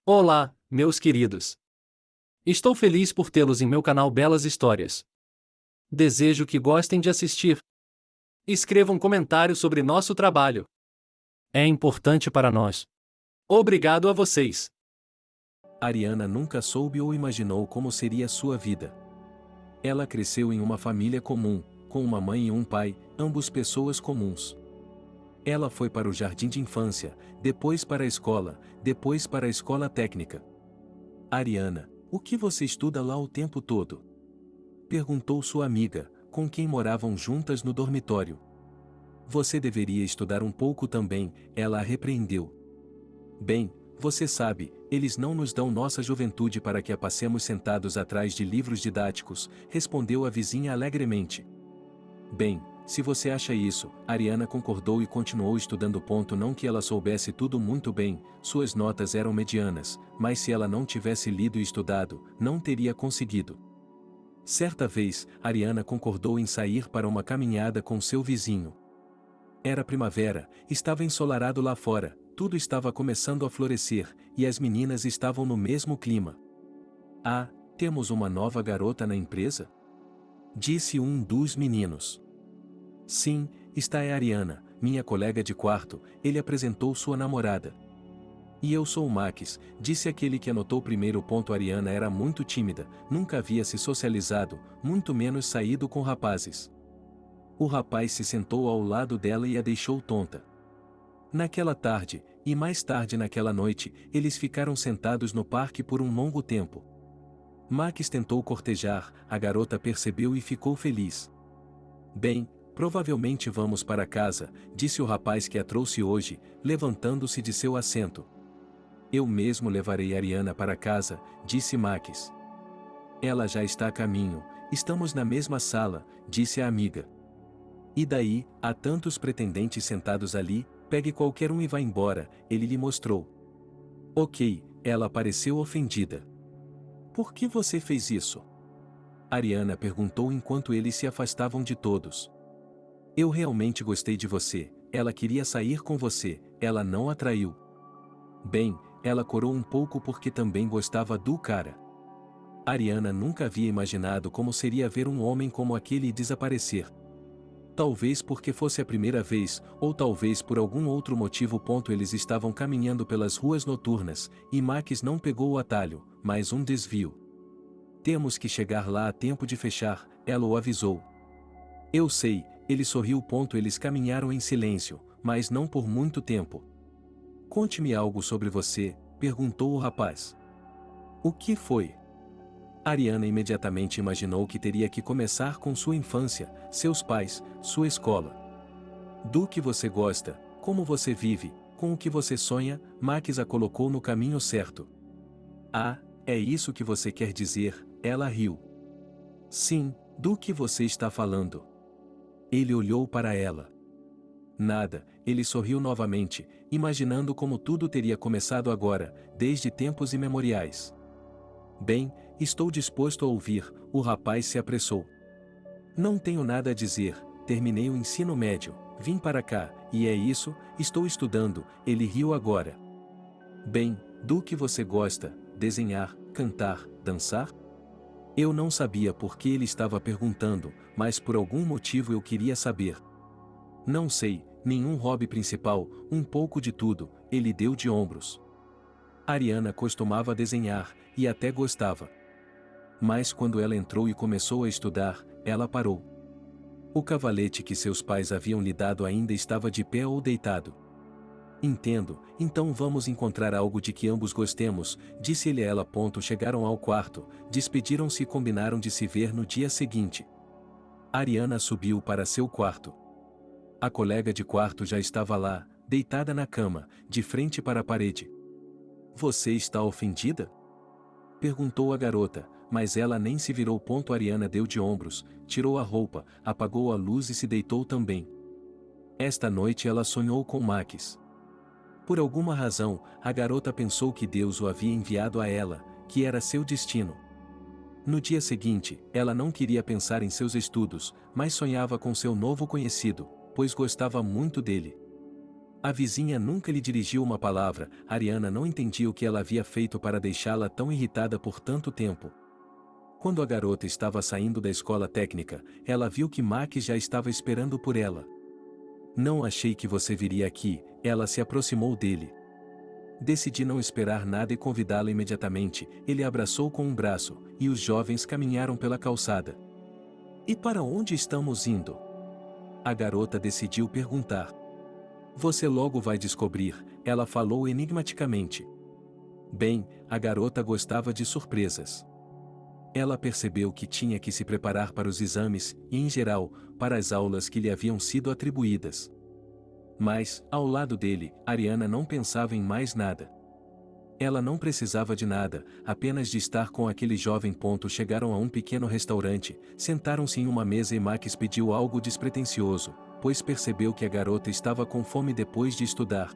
Olá, meus queridos. Estou feliz por tê-los em meu canal Belas Histórias. Desejo que gostem de assistir. Escreva um comentário sobre nosso trabalho. É importante para nós. Obrigado a vocês. Ariana nunca soube ou imaginou como seria sua vida. Ela cresceu em uma família comum, com uma mãe e um pai, ambos pessoas comuns. Ela foi para o jardim de infância, depois para a escola, depois para a escola técnica. Ariana, o que você estuda lá o tempo todo? Perguntou sua amiga, com quem moravam juntas no dormitório. Você deveria estudar um pouco também, ela a repreendeu. Bem, você sabe, eles não nos dão nossa juventude para que a passemos sentados atrás de livros didáticos, respondeu a vizinha alegremente. Bem, se você acha isso, Ariana concordou e continuou estudando. Não que ela soubesse tudo muito bem, suas notas eram medianas, mas se ela não tivesse lido e estudado, não teria conseguido. Certa vez, Ariana concordou em sair para uma caminhada com seu vizinho. Era primavera, estava ensolarado lá fora, tudo estava começando a florescer, e as meninas estavam no mesmo clima. Ah, temos uma nova garota na empresa? Disse um dos meninos. Sim, está é Ariana, minha colega de quarto, ele apresentou sua namorada. E eu sou o Max, disse aquele que anotou primeiro. Ariana era muito tímida, nunca havia se socializado, muito menos saído com rapazes. O rapaz se sentou ao lado dela e a deixou tonta. Naquela tarde, e mais tarde naquela noite, eles ficaram sentados no parque por um longo tempo. Max tentou cortejar, a garota percebeu e ficou feliz. Bem, provavelmente vamos para casa, disse o rapaz que a trouxe hoje, levantando-se de seu assento. Eu mesmo levarei Ariana para casa, disse Max. Ela já está a caminho, estamos na mesma sala, disse a amiga. E daí, há tantos pretendentes sentados ali, pegue qualquer um e vá embora, ele lhe mostrou. Ok, ela pareceu ofendida. Por que você fez isso? Ariana perguntou enquanto eles se afastavam de todos. Eu realmente gostei de você, ela queria sair com você, ela não atraiu. Bem, ela corou um pouco porque também gostava do cara. Ariana nunca havia imaginado como seria ver um homem como aquele desaparecer. Talvez porque fosse a primeira vez, ou talvez por algum outro motivo. Eles estavam caminhando pelas ruas noturnas, e Max não pegou o atalho, mas um desvio. Temos que chegar lá a tempo de fechar, ela o avisou. Eu sei, ele sorriu. Eles caminharam em silêncio, mas não por muito tempo. Conte-me algo sobre você, perguntou o rapaz. O que foi? Ariana imediatamente imaginou que teria que começar com sua infância, seus pais, sua escola. Do que você gosta, como você vive, com o que você sonha, Max a colocou no caminho certo. Ah, é isso que você quer dizer, ela riu. Sim, do que você está falando? Ele olhou para ela. Nada, ele sorriu novamente, imaginando como tudo teria começado agora, desde tempos imemoriais. Bem, estou disposto a ouvir, o rapaz se apressou. Não tenho nada a dizer, terminei o ensino médio, vim para cá, e é isso, estou estudando, ele riu agora. Bem, do que você gosta, desenhar, cantar, dançar? Eu não sabia por que ele estava perguntando, mas por algum motivo eu queria saber. Não sei, nenhum hobby principal, um pouco de tudo, ele deu de ombros. Ariana costumava desenhar, e até gostava. Mas quando ela entrou e começou a estudar, ela parou. O cavalete que seus pais haviam lhe dado ainda estava de pé ou deitado. Entendo, então vamos encontrar algo de que ambos gostemos, disse ele a ela. Chegaram ao quarto, despediram-se e combinaram de se ver no dia seguinte. Ariana subiu para seu quarto. A colega de quarto já estava lá, deitada na cama, de frente para a parede. Você está ofendida? Perguntou a garota, mas ela nem se virou. Ariana deu de ombros, tirou a roupa, apagou a luz e se deitou também. Esta noite ela sonhou com Max. Por alguma razão, a garota pensou que Deus o havia enviado a ela, que era seu destino. No dia seguinte, ela não queria pensar em seus estudos, mas sonhava com seu novo conhecido, pois gostava muito dele. A vizinha nunca lhe dirigiu uma palavra. Ariana não entendia o que ela havia feito para deixá-la tão irritada por tanto tempo. Quando a garota estava saindo da escola técnica, ela viu que Max já estava esperando por ela. Não achei que você viria aqui, ela se aproximou dele. Decidi não esperar nada e convidá-la imediatamente. Ele a abraçou com um braço, e os jovens caminharam pela calçada. E para onde estamos indo? A garota decidiu perguntar. Você logo vai descobrir, ela falou enigmaticamente. Bem, a garota gostava de surpresas. Ela percebeu que tinha que se preparar para os exames e, em geral, para as aulas que lhe haviam sido atribuídas. Mas, ao lado dele, Ariana não pensava em mais nada. Ela não precisava de nada, apenas de estar com aquele jovem. Chegaram a um pequeno restaurante, sentaram-se em uma mesa e Max pediu algo despretensioso, pois percebeu que a garota estava com fome depois de estudar.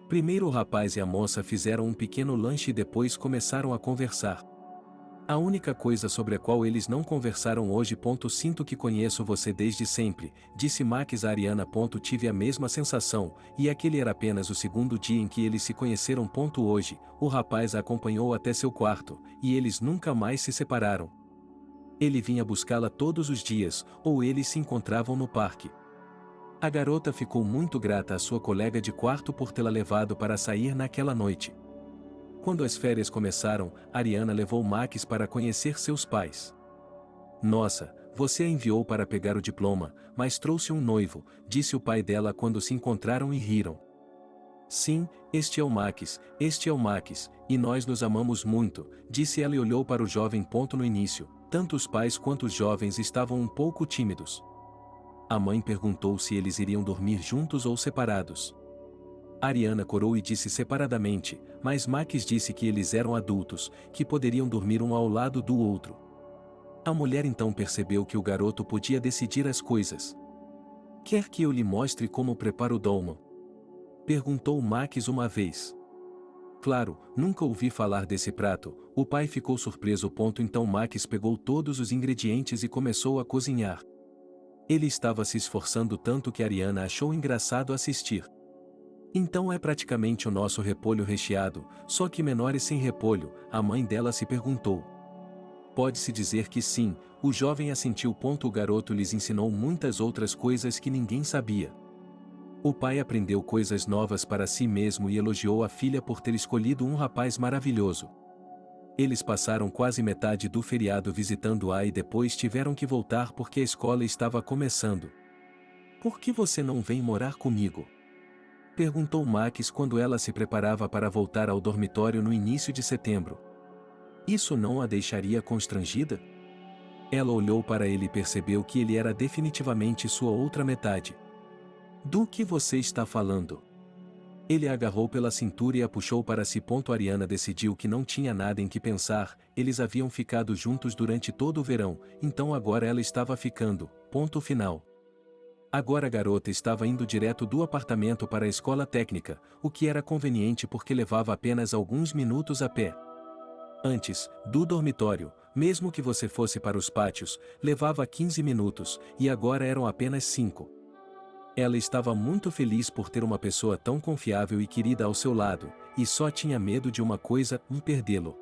Primeiro o rapaz e a moça fizeram um pequeno lanche e depois começaram a conversar. A única coisa sobre a qual eles não conversaram hoje. Sinto que conheço você desde sempre, disse Max a Ariana. Tive a mesma sensação, e aquele era apenas o segundo dia em que eles se conheceram. Hoje, o rapaz a acompanhou até seu quarto, e eles nunca mais se separaram. Ele vinha buscá-la todos os dias, ou eles se encontravam no parque. A garota ficou muito grata à sua colega de quarto por tê-la levado para sair naquela noite. Quando as férias começaram, Ariana levou Max para conhecer seus pais. Nossa, você a enviou para pegar o diploma, mas trouxe um noivo, disse o pai dela quando se encontraram e riram. Sim, este é o Max, e nós nos amamos muito, disse ela e olhou para o jovem. No início, tanto os pais quanto os jovens estavam um pouco tímidos. A mãe perguntou se eles iriam dormir juntos ou separados. Ariana corou e disse separadamente, mas Max disse que eles eram adultos, que poderiam dormir um ao lado do outro. A mulher então percebeu que o garoto podia decidir as coisas. Quer que eu lhe mostre como preparo o dolma? Perguntou Max uma vez. Claro, nunca ouvi falar desse prato. O pai ficou surpreso. Então Max pegou todos os ingredientes e começou a cozinhar. Ele estava se esforçando tanto que Ariana achou engraçado assistir. Então é praticamente o nosso repolho recheado, só que menor e sem repolho, a mãe dela se perguntou. Pode-se dizer que sim, o jovem assentiu. O garoto lhes ensinou muitas outras coisas que ninguém sabia. O pai aprendeu coisas novas para si mesmo e elogiou a filha por ter escolhido um rapaz maravilhoso. Eles passaram quase metade do feriado visitando-a e depois tiveram que voltar porque a escola estava começando. Por que você não vem morar comigo? Perguntou Max quando ela se preparava para voltar ao dormitório no início de setembro. Isso não a deixaria constrangida? Ela olhou para ele e percebeu que ele era definitivamente sua outra metade. Do que você está falando? Ele a agarrou pela cintura e a puxou para si. Ariana decidiu que não tinha nada em que pensar, eles haviam ficado juntos durante todo o verão, então agora ela estava ficando, ponto final. Agora a garota estava indo direto do apartamento para a escola técnica, o que era conveniente porque levava apenas alguns minutos a pé. Antes, do dormitório, mesmo que você fosse para os pátios, levava 15 minutos, e agora eram apenas 5. Ela estava muito feliz por ter uma pessoa tão confiável e querida ao seu lado, e só tinha medo de uma coisa, perdê-lo.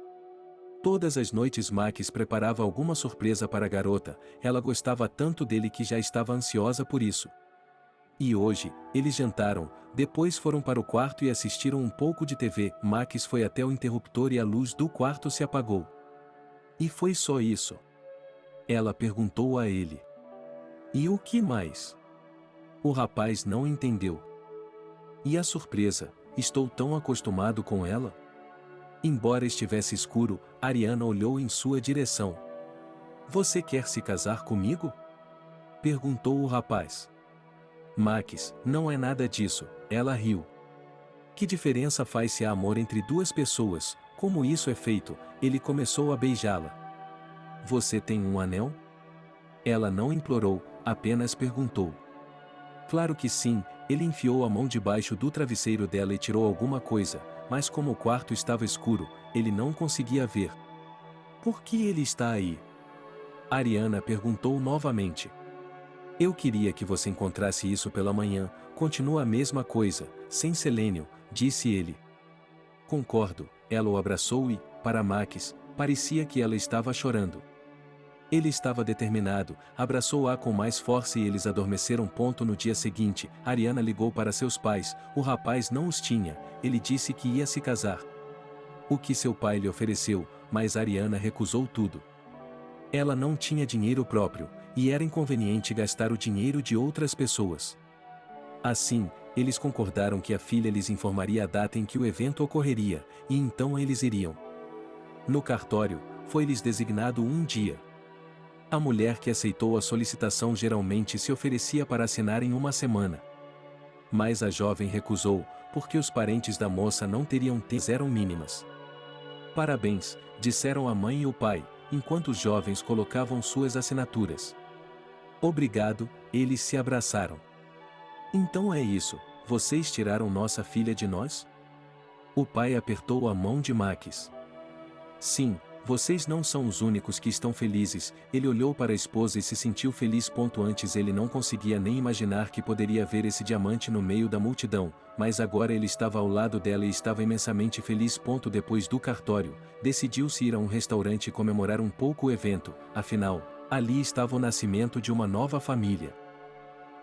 Todas as noites Max preparava alguma surpresa para a garota, ela gostava tanto dele que já estava ansiosa por isso. E hoje, eles jantaram, depois foram para o quarto e assistiram um pouco de TV. Max foi até o interruptor e a luz do quarto se apagou. E foi só isso? Ela perguntou a ele. E o que mais? O rapaz não entendeu. E a surpresa, estou tão acostumado com ela? Embora estivesse escuro, Ariana olhou em sua direção. Você quer se casar comigo? Perguntou o rapaz. Max, não é nada disso, ela riu. Que diferença faz se há amor entre duas pessoas, como isso é feito? Ele começou a beijá-la. Você tem um anel? Ela não implorou, apenas perguntou. Claro que sim, ele enfiou a mão debaixo do travesseiro dela e tirou alguma coisa, mas como o quarto estava escuro, ele não conseguia ver. Por que ele está aí? Ariana perguntou novamente. Eu queria que você encontrasse isso pela manhã, continua a mesma coisa, sem selênio, disse ele. Concordo, ela o abraçou e, para Max, parecia que ela estava chorando. Ele estava determinado, abraçou-a com mais força e eles adormeceram. No dia seguinte, Ariana ligou para seus pais, o rapaz não os tinha, ele disse que ia se casar. O que seu pai lhe ofereceu, mas Ariana recusou tudo. Ela não tinha dinheiro próprio, e era inconveniente gastar o dinheiro de outras pessoas. Assim, eles concordaram que a filha lhes informaria a data em que o evento ocorreria, e então eles iriam. No cartório, foi-lhes designado um dia. A mulher que aceitou a solicitação geralmente se oferecia para assinar em uma semana. Mas a jovem recusou, porque os parentes da moça não teriam eram mínimas. Parabéns, disseram a mãe e o pai, enquanto os jovens colocavam suas assinaturas. Obrigado, eles se abraçaram. Então é isso, vocês tiraram nossa filha de nós? O pai apertou a mão de Max. Sim, vocês não são os únicos que estão felizes, ele olhou para a esposa e se sentiu feliz. Antes ele não conseguia nem imaginar que poderia ver esse diamante no meio da multidão, mas agora ele estava ao lado dela e estava imensamente feliz. Depois do cartório, decidiu-se ir a um restaurante e comemorar um pouco o evento, afinal, ali estava o nascimento de uma nova família.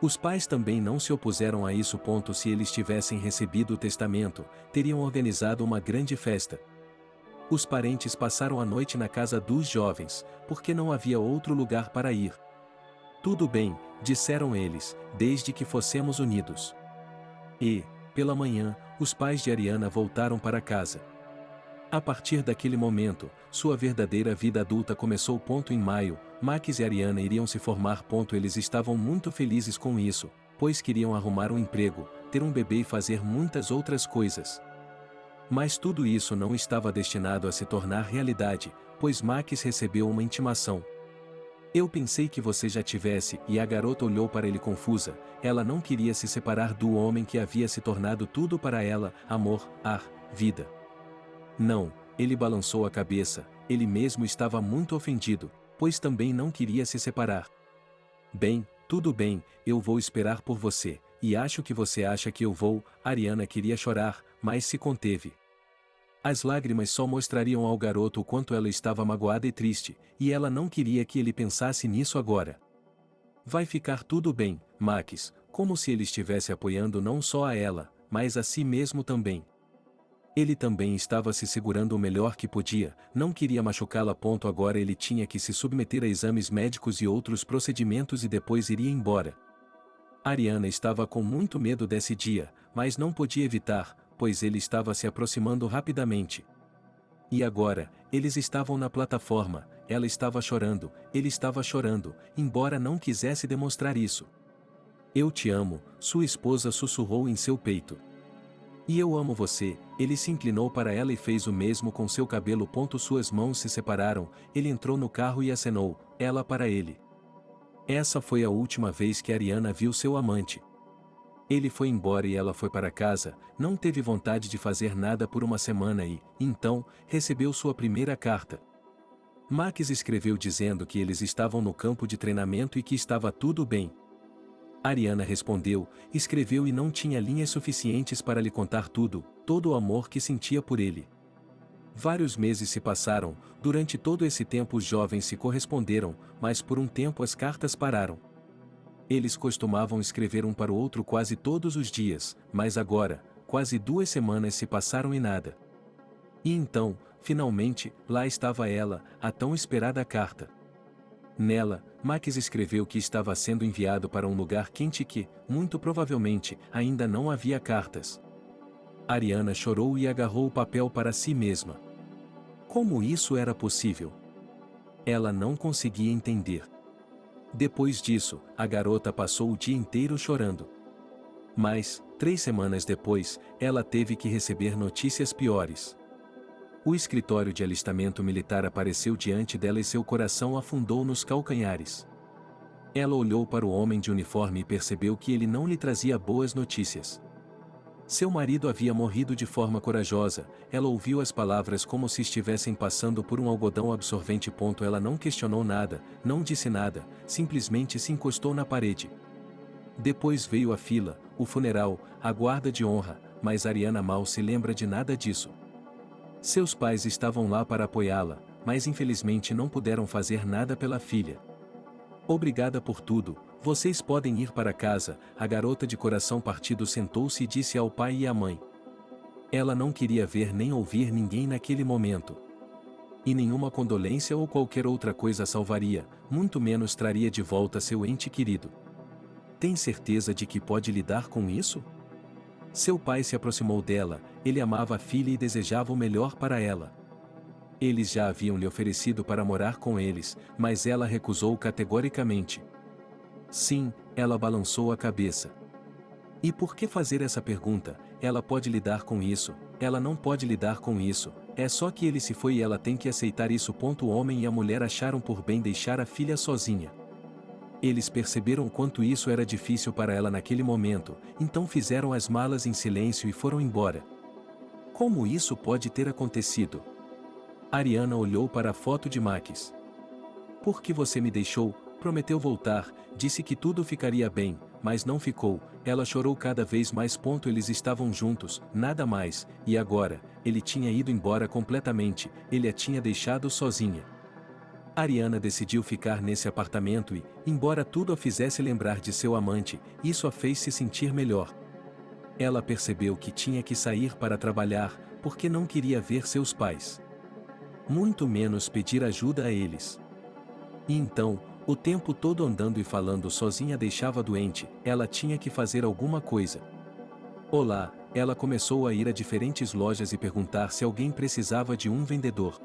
Os pais também não se opuseram a isso. Se eles tivessem recebido o testamento, teriam organizado uma grande festa. Os parentes passaram a noite na casa dos jovens, porque não havia outro lugar para ir. Tudo bem, disseram eles, desde que fossemos unidos. E, pela manhã, os pais de Ariana voltaram para casa. A partir daquele momento, sua verdadeira vida adulta começou. Em maio, Max e Ariana iriam se formar. Eles estavam muito felizes com isso, pois queriam arrumar um emprego, ter um bebê e fazer muitas outras coisas. Mas tudo isso não estava destinado a se tornar realidade, pois Max recebeu uma intimação. Eu pensei que você já tivesse, e a garota olhou para ele confusa, ela não queria se separar do homem que havia se tornado tudo para ela, amor, ar, vida. Não, ele balançou a cabeça, ele mesmo estava muito ofendido, pois também não queria se separar. Bem, tudo bem, eu vou esperar por você, e acho que você acha que eu vou. Ariana queria chorar, mas se conteve. As lágrimas só mostrariam ao garoto o quanto ela estava magoada e triste, e ela não queria que ele pensasse nisso agora. Vai ficar tudo bem, Max, como se ele estivesse apoiando não só a ela, mas a si mesmo também. Ele também estava se segurando o melhor que podia, não queria machucá-la. Agora ele tinha que se submeter a exames médicos e outros procedimentos e depois iria embora. Ariana estava com muito medo desse dia, mas não podia evitar, pois ele estava se aproximando rapidamente. E agora, eles estavam na plataforma, ela estava chorando, ele estava chorando, embora não quisesse demonstrar isso. Eu te amo, sua esposa sussurrou em seu peito. E eu amo você, ele se inclinou para ela e fez o mesmo com seu cabelo. Suas mãos se separaram, ele entrou no carro e acenou, ela para ele. Essa foi a última vez que Ariana viu seu amante. Ele foi embora e ela foi para casa, não teve vontade de fazer nada por uma semana e, então, recebeu sua primeira carta. Max escreveu dizendo que eles estavam no campo de treinamento e que estava tudo bem. Ariana respondeu, escreveu e não tinha linhas suficientes para lhe contar tudo, todo o amor que sentia por ele. Vários meses se passaram, durante todo esse tempo os jovens se corresponderam, mas por um tempo as cartas pararam. Eles costumavam escrever um para o outro quase todos os dias, mas agora, quase 2 semanas se passaram e nada. E então, finalmente, lá estava ela, a tão esperada carta. Nela, Max escreveu que estava sendo enviado para um lugar quente e que, muito provavelmente, ainda não havia cartas. Ariana chorou e agarrou o papel para si mesma. Como isso era possível? Ela não conseguia entender. Depois disso, a garota passou o dia inteiro chorando. Mas, 3 semanas depois, ela teve que receber notícias piores. O escritório de alistamento militar apareceu diante dela e seu coração afundou nos calcanhares. Ela olhou para o homem de uniforme e percebeu que ele não lhe trazia boas notícias. Seu marido havia morrido de forma corajosa, ela ouviu as palavras como se estivessem passando por um algodão absorvente. Ela não questionou nada, não disse nada, simplesmente se encostou na parede. Depois veio a fila, o funeral, a guarda de honra, mas Ariana mal se lembra de nada disso. Seus pais estavam lá para apoiá-la, mas infelizmente não puderam fazer nada pela filha. Obrigada por tudo, vocês podem ir para casa. A garota de coração partido sentou-se e disse ao pai e à mãe. Ela não queria ver nem ouvir ninguém naquele momento. E nenhuma condolência ou qualquer outra coisa salvaria, muito menos traria de volta seu ente querido. Tem certeza de que pode lidar com isso? Seu pai se aproximou dela, ele amava a filha e desejava o melhor para ela. Eles já haviam lhe oferecido para morar com eles, mas ela recusou categoricamente. Sim, ela balançou a cabeça. E por que fazer essa pergunta? Ela pode lidar com isso, ela não pode lidar com isso, é só que ele se foi e ela tem que aceitar isso. O homem e a mulher acharam por bem deixar a filha sozinha. Eles perceberam quanto isso era difícil para ela naquele momento, então fizeram as malas em silêncio e foram embora. Como isso pode ter acontecido? Ariana olhou para a foto de Max. Por que você me deixou? Prometeu voltar, disse que tudo ficaria bem, mas não ficou. Ela chorou cada vez mais. Eles estavam juntos, nada mais, e agora, ele tinha ido embora completamente, ele a tinha deixado sozinha. Ariana decidiu ficar nesse apartamento e, embora tudo a fizesse lembrar de seu amante, isso a fez se sentir melhor. Ela percebeu que tinha que sair para trabalhar, porque não queria ver seus pais. Muito menos pedir ajuda a eles. E então, o tempo todo andando e falando sozinha deixava doente, ela tinha que fazer alguma coisa. Olá, ela começou a ir a diferentes lojas e perguntar se alguém precisava de um vendedor.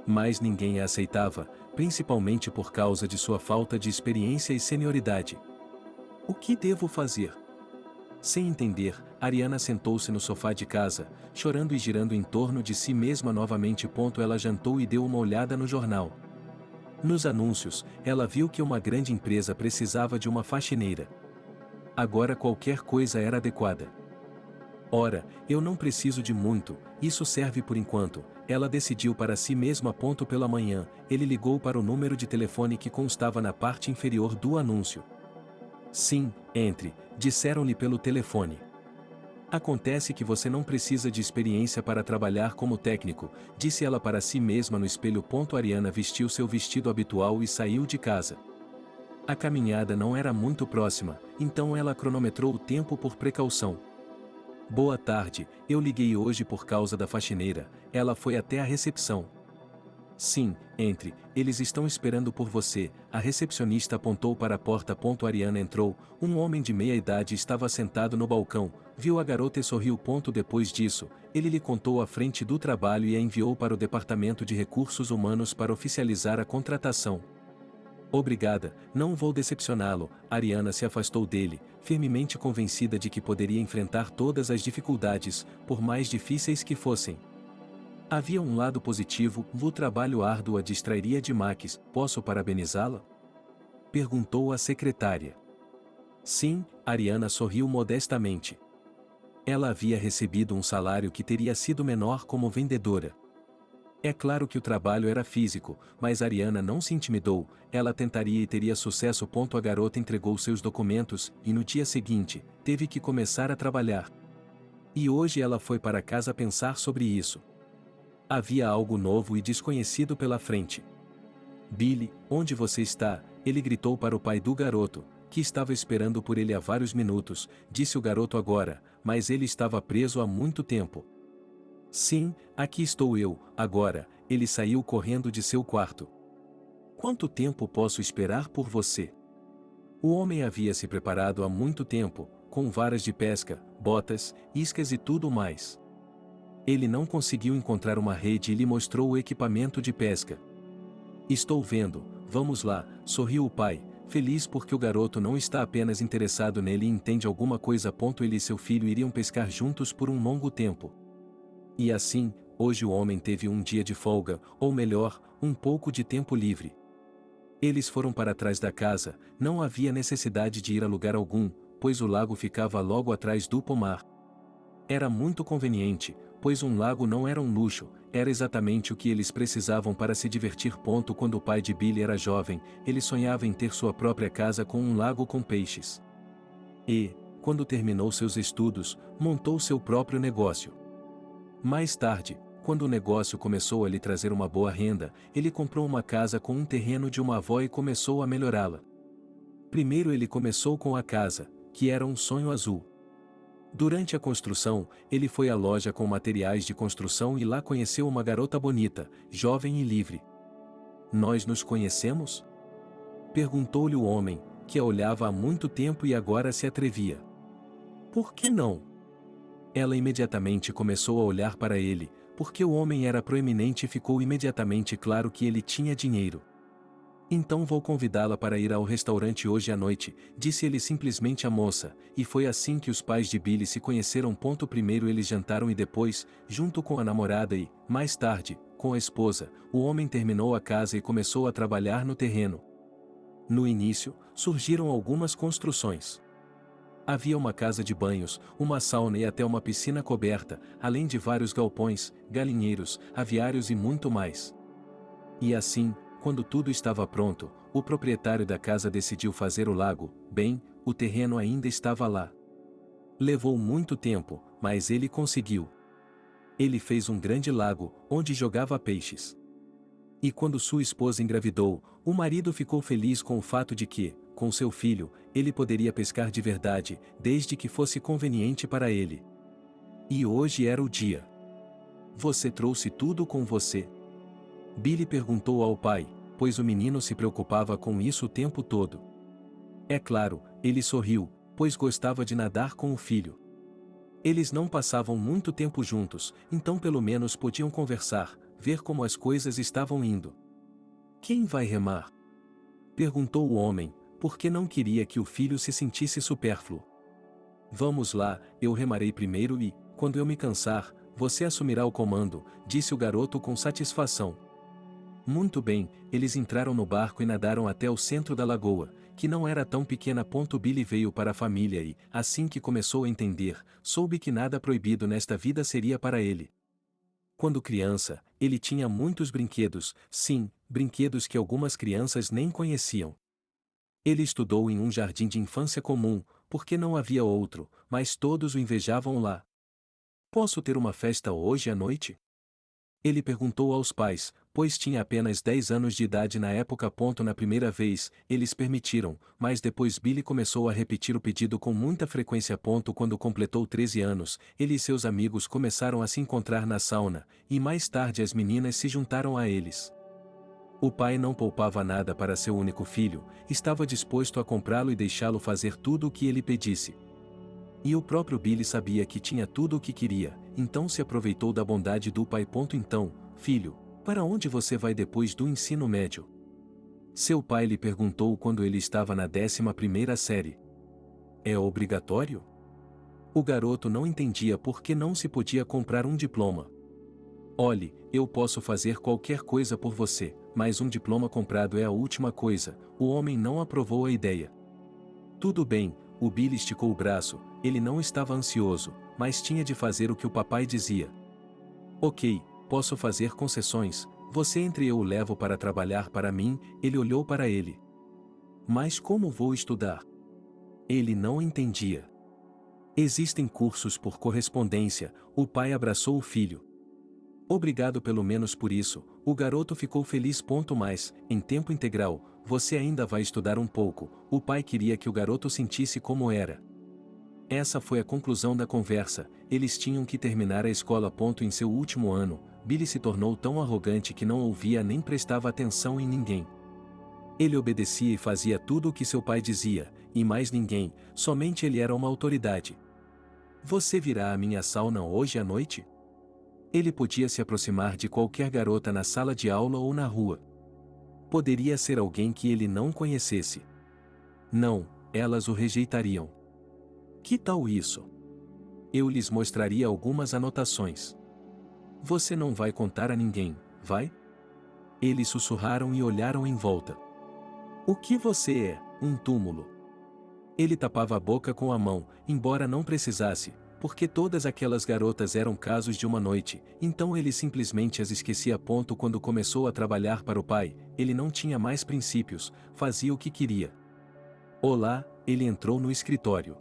Mas ninguém a aceitava, principalmente por causa de sua falta de experiência e senioridade. O que devo fazer? Sem entender, Ariana sentou-se no sofá de casa, chorando e girando em torno de si mesma novamente. Ela jantou e deu uma olhada no jornal. Nos anúncios, ela viu que uma grande empresa precisava de uma faxineira. Agora qualquer coisa era adequada. Ora, eu não preciso de muito, isso serve por enquanto, ela decidiu para si mesma. Pela manhã, ele ligou para o número de telefone que constava na parte inferior do anúncio. Sim, entre, disseram-lhe pelo telefone. Acontece que você não precisa de experiência para trabalhar como técnico, disse ela para si mesma no espelho. Ariana vestiu seu vestido habitual e saiu de casa. A caminhada não era muito próxima, então ela cronometrou o tempo por precaução. Boa tarde, eu liguei hoje por causa da faxineira, ela foi até a recepção. Sim, entre, eles estão esperando por você, a recepcionista apontou para a porta. Ariana entrou, um homem de meia idade estava sentado no balcão, viu a garota e sorriu. Depois disso, ele lhe contou a frente do trabalho e a enviou para o Departamento de Recursos Humanos para oficializar a contratação. Obrigada, não vou decepcioná-lo. Ariana se afastou dele, firmemente convencida de que poderia enfrentar todas as dificuldades, por mais difíceis que fossem. Havia um lado positivo, o trabalho árduo a distrairia de Max. Posso parabenizá-la? Perguntou a secretária. Sim, Ariana sorriu modestamente. Ela havia recebido um salário que teria sido menor como vendedora. É claro que o trabalho era físico, mas Ariana não se intimidou, ela tentaria e teria sucesso. A garota entregou seus documentos, e no dia seguinte, teve que começar a trabalhar. E hoje ela foi para casa pensar sobre isso. Havia algo novo e desconhecido pela frente. Billy, onde você está? Ele gritou para o pai do garoto, que estava esperando por ele há vários minutos, disse o garoto agora, mas ele estava preso há muito tempo. Sim, aqui estou eu, agora, ele saiu correndo de seu quarto. Quanto tempo posso esperar por você? O homem havia se preparado há muito tempo, com varas de pesca, botas, iscas e tudo mais. Ele não conseguiu encontrar uma rede e lhe mostrou o equipamento de pesca. Estou vendo, vamos lá, sorriu o pai, feliz porque o garoto não está apenas interessado nele e entende alguma coisa. Ele e seu filho iriam pescar juntos por um longo tempo. E assim, hoje o homem teve um dia de folga, ou melhor, um pouco de tempo livre. Eles foram para trás da casa, não havia necessidade de ir a lugar algum, pois o lago ficava logo atrás do pomar. Era muito conveniente, pois um lago não era um luxo, era exatamente o que eles precisavam para se divertir. Quando o pai de Billy era jovem, ele sonhava em ter sua própria casa com um lago com peixes. E, quando terminou seus estudos, montou seu próprio negócio. Mais tarde, quando o negócio começou a lhe trazer uma boa renda, ele comprou uma casa com um terreno de uma avó e começou a melhorá-la. Primeiro ele começou com a casa, que era um sonho azul. Durante a construção, ele foi à loja com materiais de construção e lá conheceu uma garota bonita, jovem e livre. "Nós nos conhecemos?" perguntou-lhe o homem, que a olhava há muito tempo e agora se atrevia. "Por que não?" Ela imediatamente começou a olhar para ele, porque o homem era proeminente e ficou imediatamente claro que ele tinha dinheiro. "Então vou convidá-la para ir ao restaurante hoje à noite", disse ele simplesmente à moça, e foi assim que os pais de Billy se conheceram. Primeiro eles jantaram e depois, junto com a namorada e, mais tarde, com a esposa, o homem terminou a casa e começou a trabalhar no terreno. No início, surgiram algumas construções. Havia uma casa de banhos, uma sauna e até uma piscina coberta, além de vários galpões, galinheiros, aviários e muito mais. E assim, quando tudo estava pronto, o proprietário da casa decidiu fazer o lago. Bem, o terreno ainda estava lá. Levou muito tempo, mas ele conseguiu. Ele fez um grande lago, onde jogava peixes. E quando sua esposa engravidou, o marido ficou feliz com o fato de que, com seu filho, ele poderia pescar de verdade, desde que fosse conveniente para ele. E hoje era o dia. "Você trouxe tudo com você?" Billy perguntou ao pai, pois o menino se preocupava com isso o tempo todo. É claro, ele sorriu, pois gostava de nadar com o filho. Eles não passavam muito tempo juntos, então pelo menos podiam conversar, ver como as coisas estavam indo. "Quem vai remar?" perguntou o homem, porque não queria que o filho se sentisse supérfluo. "Vamos lá, eu remarei primeiro e, quando eu me cansar, você assumirá o comando", disse o garoto com satisfação. Muito bem, eles entraram no barco e nadaram até o centro da lagoa, que não era tão pequena. Billy veio para a família e, assim que começou a entender, soube que nada proibido nesta vida seria para ele. Quando criança, ele tinha muitos brinquedos, sim, brinquedos que algumas crianças nem conheciam. Ele estudou em um jardim de infância comum, porque não havia outro, mas todos o invejavam lá. "Posso ter uma festa hoje à noite?" Ele perguntou aos pais, pois tinha apenas 10 anos de idade na época. Na primeira vez, eles permitiram, mas depois Billy começou a repetir o pedido com muita frequência. Quando completou 13 anos, ele e seus amigos começaram a se encontrar na sauna, e mais tarde as meninas se juntaram a eles. O pai não poupava nada para seu único filho, estava disposto a comprá-lo e deixá-lo fazer tudo o que ele pedisse. E o próprio Billy sabia que tinha tudo o que queria, então se aproveitou da bondade do pai. "Então, filho, para onde você vai depois do ensino médio?" Seu pai lhe perguntou quando ele estava na 11ª série. "É obrigatório?" O garoto não entendia por que não se podia comprar um diploma. "Olhe, eu posso fazer qualquer coisa por você, mas um diploma comprado é a última coisa." O homem não aprovou a ideia. "Tudo bem." O Billy esticou o braço, ele não estava ansioso, mas tinha de fazer o que o papai dizia. "Ok, posso fazer concessões, você entre e eu o levo para trabalhar para mim." Ele olhou para ele. "Mas como vou estudar?" Ele não entendia. "Existem cursos por correspondência." O pai abraçou o filho. "Obrigado pelo menos por isso." O garoto ficou feliz. "Mas, em tempo integral, você ainda vai estudar um pouco." O pai queria que o garoto sentisse como era. Essa foi a conclusão da conversa, eles tinham que terminar a escola. Em seu último ano, Billy se tornou tão arrogante que não ouvia nem prestava atenção em ninguém. Ele obedecia e fazia tudo o que seu pai dizia, e mais ninguém, somente ele era uma autoridade. "Você virá à minha sauna hoje à noite?" Ele podia se aproximar de qualquer garota na sala de aula ou na rua. Poderia ser alguém que ele não conhecesse. Não, elas o rejeitariam. "Que tal isso? Eu lhes mostraria algumas anotações." "Você não vai contar a ninguém, vai?" Eles sussurraram e olharam em volta. "O que você é, um túmulo?" Ele tapava a boca com a mão, embora não precisasse, porque todas aquelas garotas eram casos de uma noite, então ele simplesmente as esquecia. Quando começou a trabalhar para o pai, ele não tinha mais princípios, fazia o que queria. Olá, ele entrou no escritório.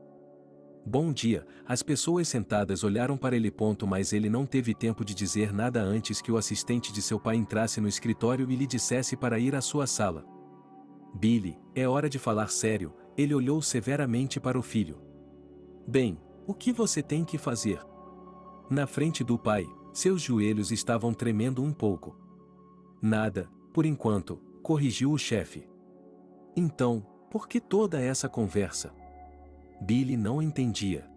Bom dia, as pessoas sentadas olharam para ele. Mas ele não teve tempo de dizer nada antes que o assistente de seu pai entrasse no escritório e lhe dissesse para ir à sua sala. Billy, é hora de falar sério, ele olhou severamente para o filho. Bem, o que você tem que fazer? Na frente do pai, seus joelhos estavam tremendo um pouco. Nada, por enquanto, corrigiu o chefe. Então, por que toda essa conversa? Billy não entendia.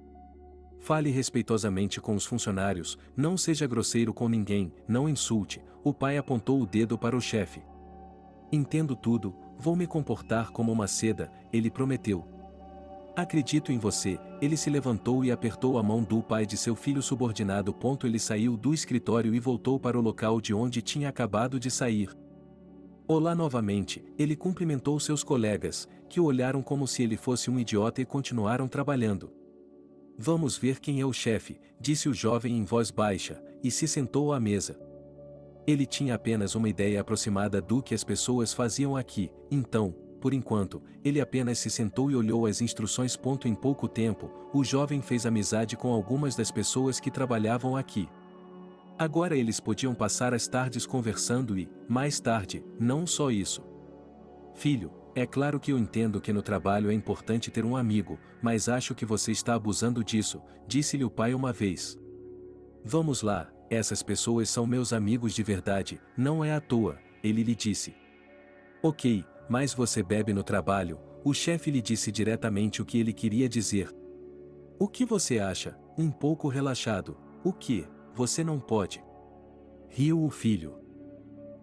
Fale respeitosamente com os funcionários, não seja grosseiro com ninguém, não insulte. O pai apontou o dedo para o chefe. Entendo tudo, vou me comportar como uma seda, ele prometeu. Acredito em você, ele se levantou e apertou a mão do pai de seu filho subordinado. Ele saiu do escritório e voltou para o local de onde tinha acabado de sair. Olá novamente, ele cumprimentou seus colegas, que o olharam como se ele fosse um idiota e continuaram trabalhando. Vamos ver quem é o chefe, disse o jovem em voz baixa, e se sentou à mesa. Ele tinha apenas uma ideia aproximada do que as pessoas faziam aqui, então, por enquanto, ele apenas se sentou e olhou as instruções. Em pouco tempo, o jovem fez amizade com algumas das pessoas que trabalhavam aqui. Agora eles podiam passar as tardes conversando e, mais tarde, não só isso. Filho, é claro que eu entendo que no trabalho é importante ter um amigo, mas acho que você está abusando disso, disse-lhe o pai uma vez. Vamos lá, essas pessoas são meus amigos de verdade, não é à toa, ele lhe disse. Ok, mas você bebe no trabalho, o chefe lhe disse diretamente o que ele queria dizer. O que você acha? Um pouco relaxado. O que? Você não pode. Riu o filho.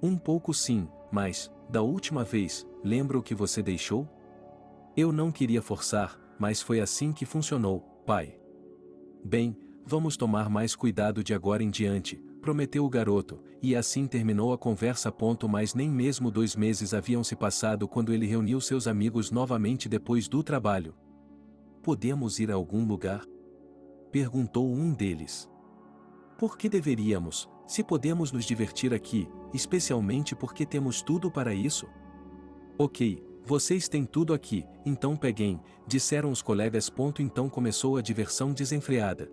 Um pouco sim, mas, da última vez, lembra o que você deixou? Eu não queria forçar, mas foi assim que funcionou, pai. Bem, vamos tomar mais cuidado de agora em diante, prometeu o garoto, e assim terminou a conversa. Mas nem mesmo 2 meses haviam se passado quando ele reuniu seus amigos novamente depois do trabalho. Podemos ir a algum lugar? Perguntou um deles. Por que deveríamos, se podemos nos divertir aqui, especialmente porque temos tudo para isso? Ok, vocês têm tudo aqui, então peguem, disseram os colegas. Então começou a diversão desenfreada.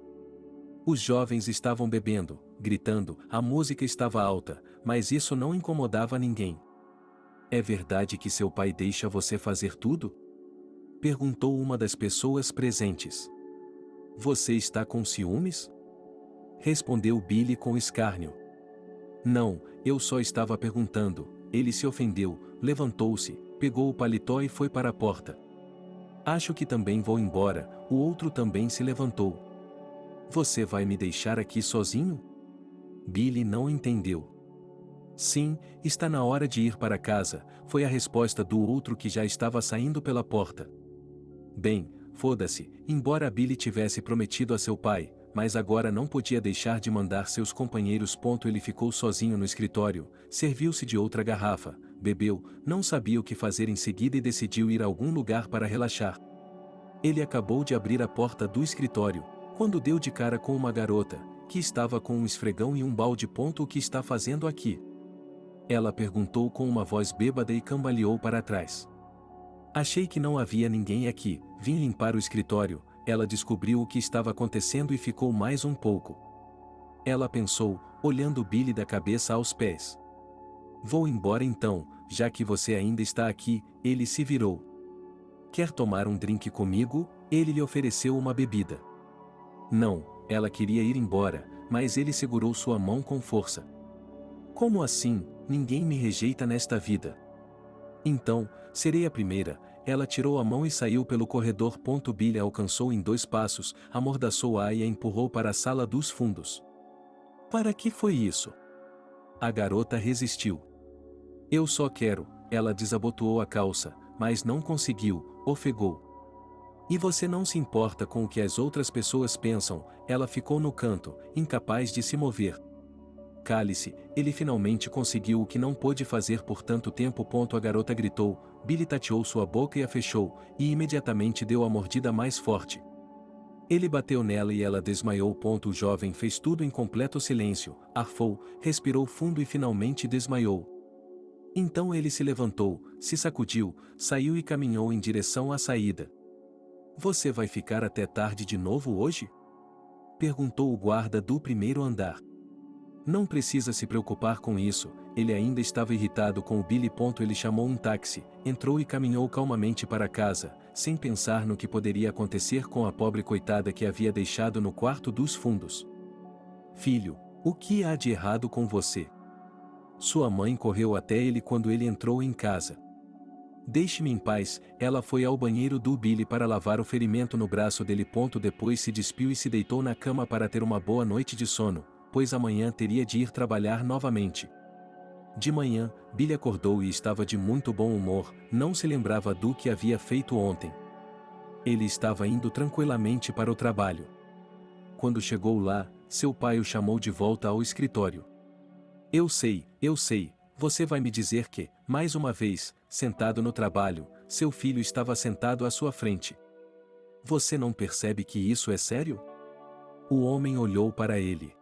Os jovens estavam bebendo, gritando, a música estava alta, mas isso não incomodava ninguém. É verdade que seu pai deixa você fazer tudo? Perguntou uma das pessoas presentes. Você está com ciúmes? Respondeu Billy com escárnio. Não, eu só estava perguntando. Ele se ofendeu, levantou-se, pegou o paletó e foi para a porta. Acho que também vou embora, o outro também se levantou. Você vai me deixar aqui sozinho? Billy não entendeu. Sim, está na hora de ir para casa, foi a resposta do outro que já estava saindo pela porta. Bem, foda-se, embora Billy tivesse prometido a seu pai, mas agora não podia deixar de mandar seus companheiros. Ele ficou sozinho no escritório, serviu-se de outra garrafa, bebeu, não sabia o que fazer em seguida e decidiu ir a algum lugar para relaxar. Ele acabou de abrir a porta do escritório, quando deu de cara com uma garota, que estava com um esfregão e um balde. O que está fazendo aqui? Ela perguntou com uma voz bêbada e cambaleou para trás. Achei que não havia ninguém aqui, vim limpar o escritório. Ela descobriu o que estava acontecendo e ficou mais um pouco. Ela pensou, olhando Billy da cabeça aos pés. Vou embora então, já que você ainda está aqui, ele se virou. Quer tomar um drink comigo? Ele lhe ofereceu uma bebida. Não, ela queria ir embora, mas ele segurou sua mão com força. Como assim? Ninguém me rejeita nesta vida. Então, serei a primeira. Ela tirou a mão e saiu pelo corredor. Billy a alcançou em 2 passos, amordaçou-a e a empurrou para a sala dos fundos. Para que foi isso? A garota resistiu. Eu só quero, ela desabotoou a calça, mas não conseguiu, ofegou. E você não se importa com o que as outras pessoas pensam, ela ficou no canto, incapaz de se mover. Cale-se, ele finalmente conseguiu o que não pôde fazer por tanto tempo. A garota gritou, Billy tateou sua boca e a fechou, e imediatamente deu a mordida mais forte. Ele bateu nela e ela desmaiou. O jovem fez tudo em completo silêncio, arfou, respirou fundo e finalmente desmaiou. Então ele se levantou, se sacudiu, saiu e caminhou em direção à saída. Você vai ficar até tarde de novo hoje? Perguntou o guarda do primeiro andar. Não precisa se preocupar com isso, ele ainda estava irritado com o Billy. Ele chamou um táxi, entrou e caminhou calmamente para casa, sem pensar no que poderia acontecer com a pobre coitada que havia deixado no quarto dos fundos. Filho, o que há de errado com você? Sua mãe correu até ele quando ele entrou em casa. Deixe-me em paz, ela foi ao banheiro do Billy para lavar o ferimento no braço dele. Depois se despiu e se deitou na cama para ter uma boa noite de sono, pois amanhã teria de ir trabalhar novamente. De manhã, Billy acordou e estava de muito bom humor, não se lembrava do que havia feito ontem. Ele estava indo tranquilamente para o trabalho. Quando chegou lá, seu pai o chamou de volta ao escritório. Eu sei, você vai me dizer que, mais uma vez, sentado no trabalho, seu filho estava sentado à sua frente. Você não percebe que isso é sério? O homem olhou para ele.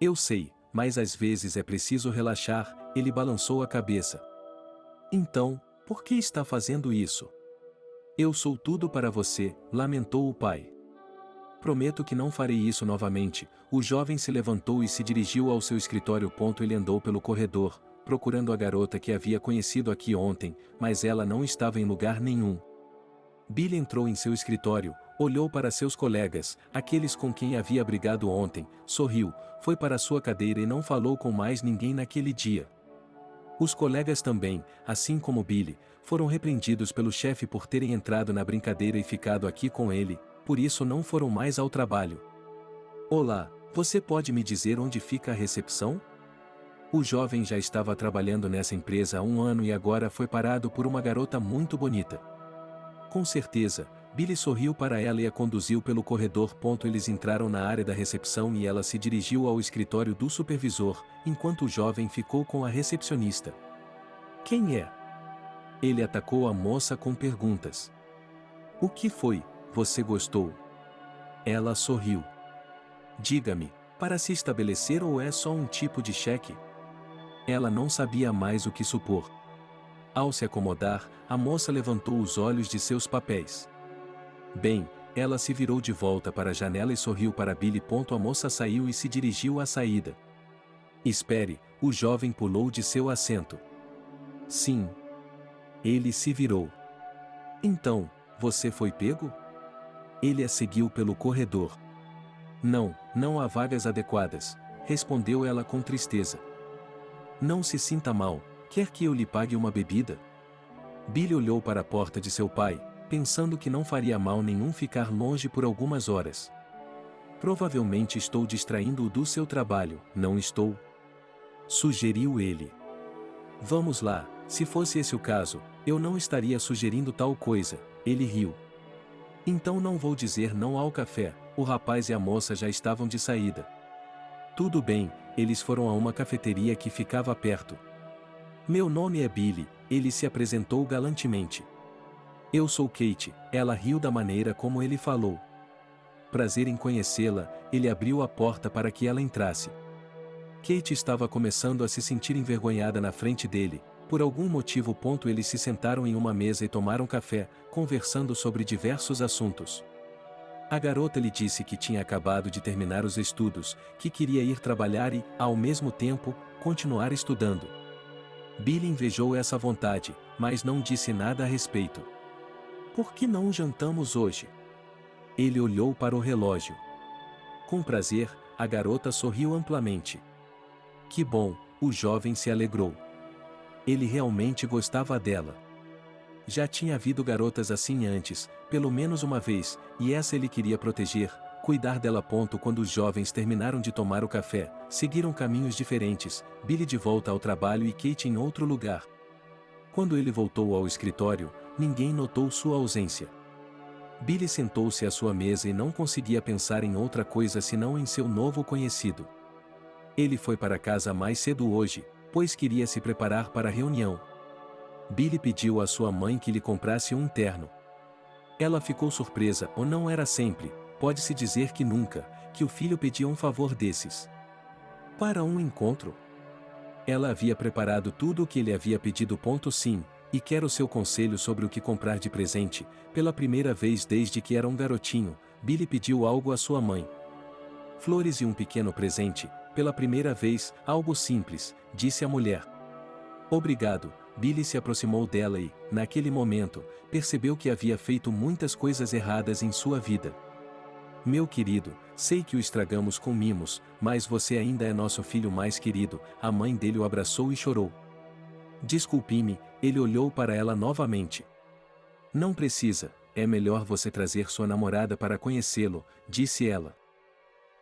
Eu sei, mas às vezes é preciso relaxar, ele balançou a cabeça. Então, por que está fazendo isso? Eu sou tudo para você, lamentou o pai. Prometo que não farei isso novamente. O jovem se levantou e se dirigiu ao seu escritório. Ele andou pelo corredor, procurando a garota que havia conhecido aqui ontem, mas ela não estava em lugar nenhum. Billy entrou em seu escritório, olhou para seus colegas, aqueles com quem havia brigado ontem, sorriu, foi para sua cadeira e não falou com mais ninguém naquele dia. Os colegas também, assim como Billy, foram repreendidos pelo chefe por terem entrado na brincadeira e ficado aqui com ele, por isso não foram mais ao trabalho. Olá, você pode me dizer onde fica a recepção? O jovem já estava trabalhando nessa empresa há 1 ano e agora foi parado por uma garota muito bonita. Com certeza, Billy sorriu para ela e a conduziu pelo corredor. Eles entraram na área da recepção e ela se dirigiu ao escritório do supervisor, enquanto o jovem ficou com a recepcionista. Quem é? Ele atacou a moça com perguntas. O que foi? Você gostou? Ela sorriu. Diga-me, para se estabelecer ou é só um tipo de cheque? Ela não sabia mais o que supor. Ao se acomodar, a moça levantou os olhos de seus papéis. Bem, ela se virou de volta para a janela e sorriu para Billy. A moça saiu e se dirigiu à saída. Espere, o jovem pulou de seu assento. Sim. Ele se virou. Então, você foi pego? Ele a seguiu pelo corredor. Não há vagas adequadas, respondeu ela com tristeza. Não se sinta mal, quer que eu lhe pague uma bebida? Billy olhou para a porta de seu pai, pensando que não faria mal nenhum ficar longe por algumas horas. Provavelmente estou distraindo-o do seu trabalho, não estou? Sugeriu ele. Vamos lá, se fosse esse o caso, eu não estaria sugerindo tal coisa, ele riu. Então não vou dizer não ao café, o rapaz e a moça já estavam de saída. Tudo bem, eles foram a uma cafeteria que ficava perto. Meu nome é Billy, ele se apresentou galantemente. Eu sou Kate, ela riu da maneira como ele falou. Prazer em conhecê-la, ele abriu a porta para que ela entrasse. Kate estava começando a se sentir envergonhada na frente dele. Por algum motivo. Eles se sentaram em uma mesa e tomaram café, conversando sobre diversos assuntos. A garota lhe disse que tinha acabado de terminar os estudos, que queria ir trabalhar e, ao mesmo tempo, continuar estudando. Billy invejou essa vontade, mas não disse nada a respeito. Por que não jantamos hoje? Ele olhou para o relógio. Com prazer, a garota sorriu amplamente. Que bom, o jovem se alegrou. Ele realmente gostava dela. Já tinha havido garotas assim antes, pelo menos uma vez, e essa ele queria proteger, cuidar dela. Quando os jovens terminaram de tomar o café, seguiram caminhos diferentes, Billy de volta ao trabalho e Kate em outro lugar. Quando ele voltou ao escritório, ninguém notou sua ausência. Billy sentou-se à sua mesa e não conseguia pensar em outra coisa senão em seu novo conhecido. Ele foi para casa mais cedo hoje, pois queria se preparar para a reunião. Billy pediu à sua mãe que lhe comprasse um terno. Ela ficou surpresa, ou não era sempre, pode-se dizer que nunca, que o filho pedia um favor desses. Para um encontro? Ela havia preparado tudo o que ele havia pedido. Sim, e quer o seu conselho sobre o que comprar de presente. Pela primeira vez desde que era um garotinho, Billy pediu algo à sua mãe. Flores e um pequeno presente, pela primeira vez, algo simples, disse a mulher. Obrigado. Billy se aproximou dela e, naquele momento, percebeu que havia feito muitas coisas erradas em sua vida. Meu querido, sei que o estragamos com mimos, mas você ainda é nosso filho mais querido. A mãe dele o abraçou e chorou. Desculpe-me, ele olhou para ela novamente. Não precisa, é melhor você trazer sua namorada para conhecê-lo, disse ela.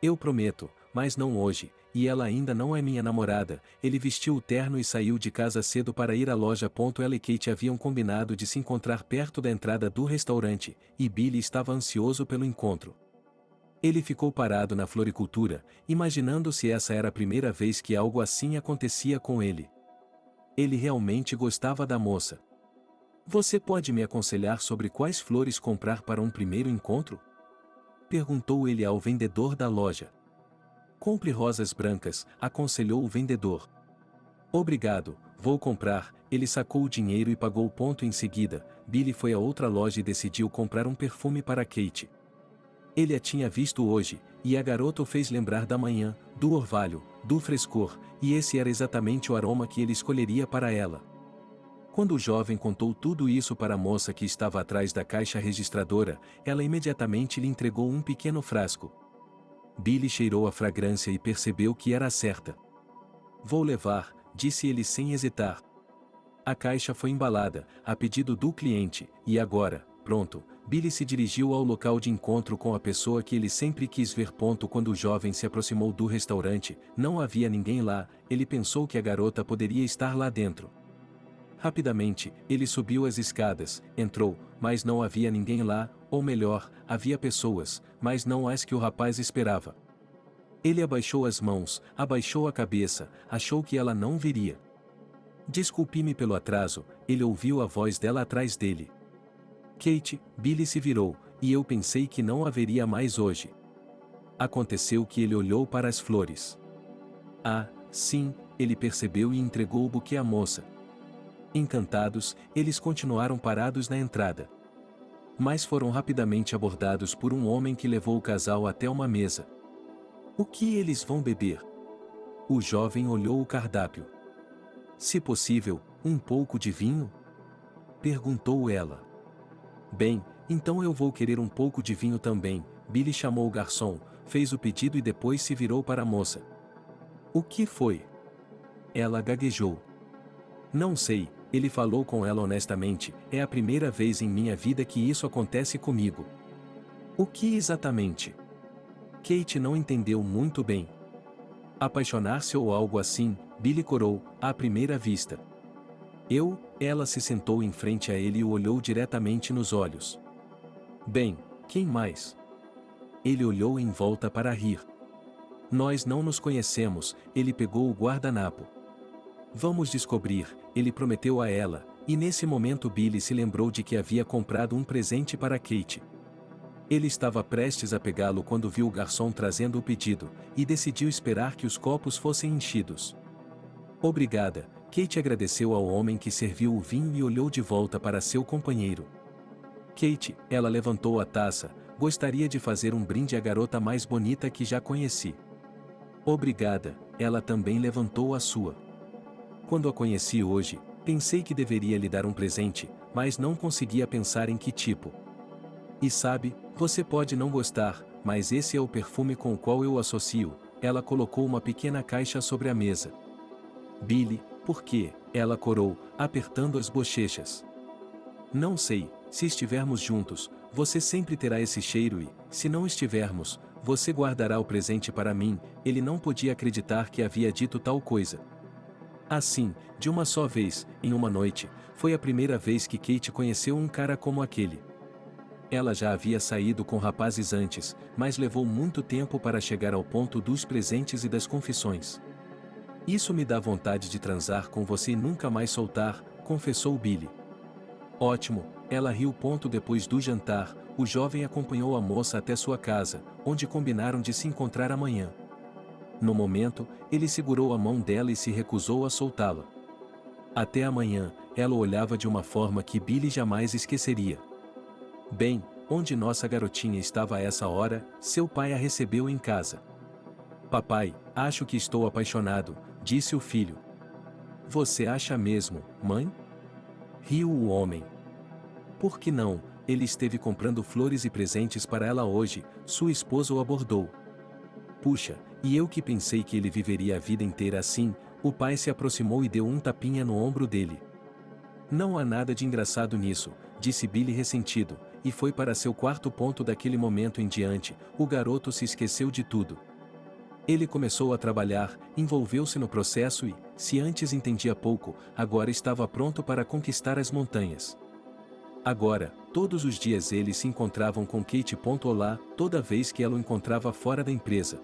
Eu prometo, mas não hoje, e ela ainda não é minha namorada. Ele vestiu o terno e saiu de casa cedo para ir à loja. Ela e Kate haviam combinado de se encontrar perto da entrada do restaurante, e Billy estava ansioso pelo encontro. Ele ficou parado na floricultura, imaginando se essa era a primeira vez que algo assim acontecia com ele. Ele realmente gostava da moça. Você pode me aconselhar sobre quais flores comprar para um primeiro encontro? Perguntou ele ao vendedor da loja. Compre rosas brancas, aconselhou o vendedor. Obrigado, vou comprar. Ele sacou o dinheiro e pagou. Em seguida, Billy foi a outra loja e decidiu comprar um perfume para Kate. Ele a tinha visto hoje, e a garota o fez lembrar da manhã, do orvalho, do frescor, e esse era exatamente o aroma que ele escolheria para ela. Quando o jovem contou tudo isso para a moça que estava atrás da caixa registradora, ela imediatamente lhe entregou um pequeno frasco. Billy cheirou a fragrância e percebeu que era a certa. Vou levar, disse ele sem hesitar. A caixa foi embalada, a pedido do cliente, e agora, pronto, Billy se dirigiu ao local de encontro com a pessoa que ele sempre quis ver. Quando o jovem se aproximou do restaurante, não havia ninguém lá. Ele pensou que a garota poderia estar lá dentro. Rapidamente, ele subiu as escadas, entrou, mas não havia ninguém lá, ou melhor, havia pessoas, mas não as que o rapaz esperava. Ele abaixou as mãos, abaixou a cabeça, achou que ela não viria. Desculpe-me pelo atraso, ele ouviu a voz dela atrás dele. Kate, Billy se virou, e eu pensei que não haveria mais hoje. Aconteceu que ele olhou para as flores. Ah, sim, ele percebeu e entregou o buquê à moça. Encantados, eles continuaram parados na entrada. Mas foram rapidamente abordados por um homem que levou o casal até uma mesa. O que eles vão beber? O jovem olhou o cardápio. Se possível, um pouco de vinho? Perguntou ela. Bem, então eu vou querer um pouco de vinho também. Billy chamou o garçom, fez o pedido e depois se virou para a moça. O que foi? Ela gaguejou. Não sei, ele falou com ela honestamente, é a primeira vez em minha vida que isso acontece comigo. O que exatamente? Kate não entendeu muito bem. Apaixonar-se ou algo assim, Billy corou, à primeira vista. Ela se sentou em frente a ele e o olhou diretamente nos olhos. Bem, quem mais? Ele olhou em volta para rir. Nós não nos conhecemos, ele pegou o guardanapo. Vamos descobrir, ele prometeu a ela, e nesse momento Billy se lembrou de que havia comprado um presente para Kate. Ele estava prestes a pegá-lo quando viu o garçom trazendo o pedido, e decidiu esperar que os copos fossem enchidos. Obrigada, Kate agradeceu ao homem que serviu o vinho e olhou de volta para seu companheiro. Kate, ela levantou a taça, gostaria de fazer um brinde à garota mais bonita que já conheci. Obrigada, ela também levantou a sua. Quando a conheci hoje, pensei que deveria lhe dar um presente, mas não conseguia pensar em que tipo. E sabe, você pode não gostar, mas esse é o perfume com o qual eu o associo. Ela colocou uma pequena caixa sobre a mesa. Billy, por quê? Ela corou, apertando as bochechas. Não sei, se estivermos juntos, você sempre terá esse cheiro e, se não estivermos, você guardará o presente para mim. Ele não podia acreditar que havia dito tal coisa. Assim, de uma só vez, em uma noite, foi a primeira vez que Kate conheceu um cara como aquele. Ela já havia saído com rapazes antes, mas levou muito tempo para chegar ao ponto dos presentes e das confissões. Isso me dá vontade de transar com você e nunca mais soltar, confessou Billy. Ótimo, ela riu. Depois do jantar, O jovem acompanhou a moça até sua casa, onde combinaram de se encontrar amanhã. No momento, ele segurou a mão dela e se recusou a soltá-la. Até amanhã, ela o olhava de uma forma que Billy jamais esqueceria. Bem, onde nossa garotinha estava a essa hora, seu pai a recebeu em casa. Papai, acho que estou apaixonado, disse o filho. Você acha mesmo, mãe? Riu o homem. Por que não? Ele esteve comprando flores e presentes para ela hoje, sua esposa o abordou. Puxa, e eu que pensei que ele viveria a vida inteira assim, o pai se aproximou e deu um tapinha no ombro dele. Não há nada de engraçado nisso, disse Billy ressentido, e foi para seu quarto ponto daquele momento em diante, o garoto se esqueceu de tudo. Ele começou a trabalhar, envolveu-se no processo e, se antes entendia pouco, agora estava pronto para conquistar as montanhas. Agora, todos os dias eles se encontravam com Kate. Olá, toda vez que ela o encontrava fora da empresa.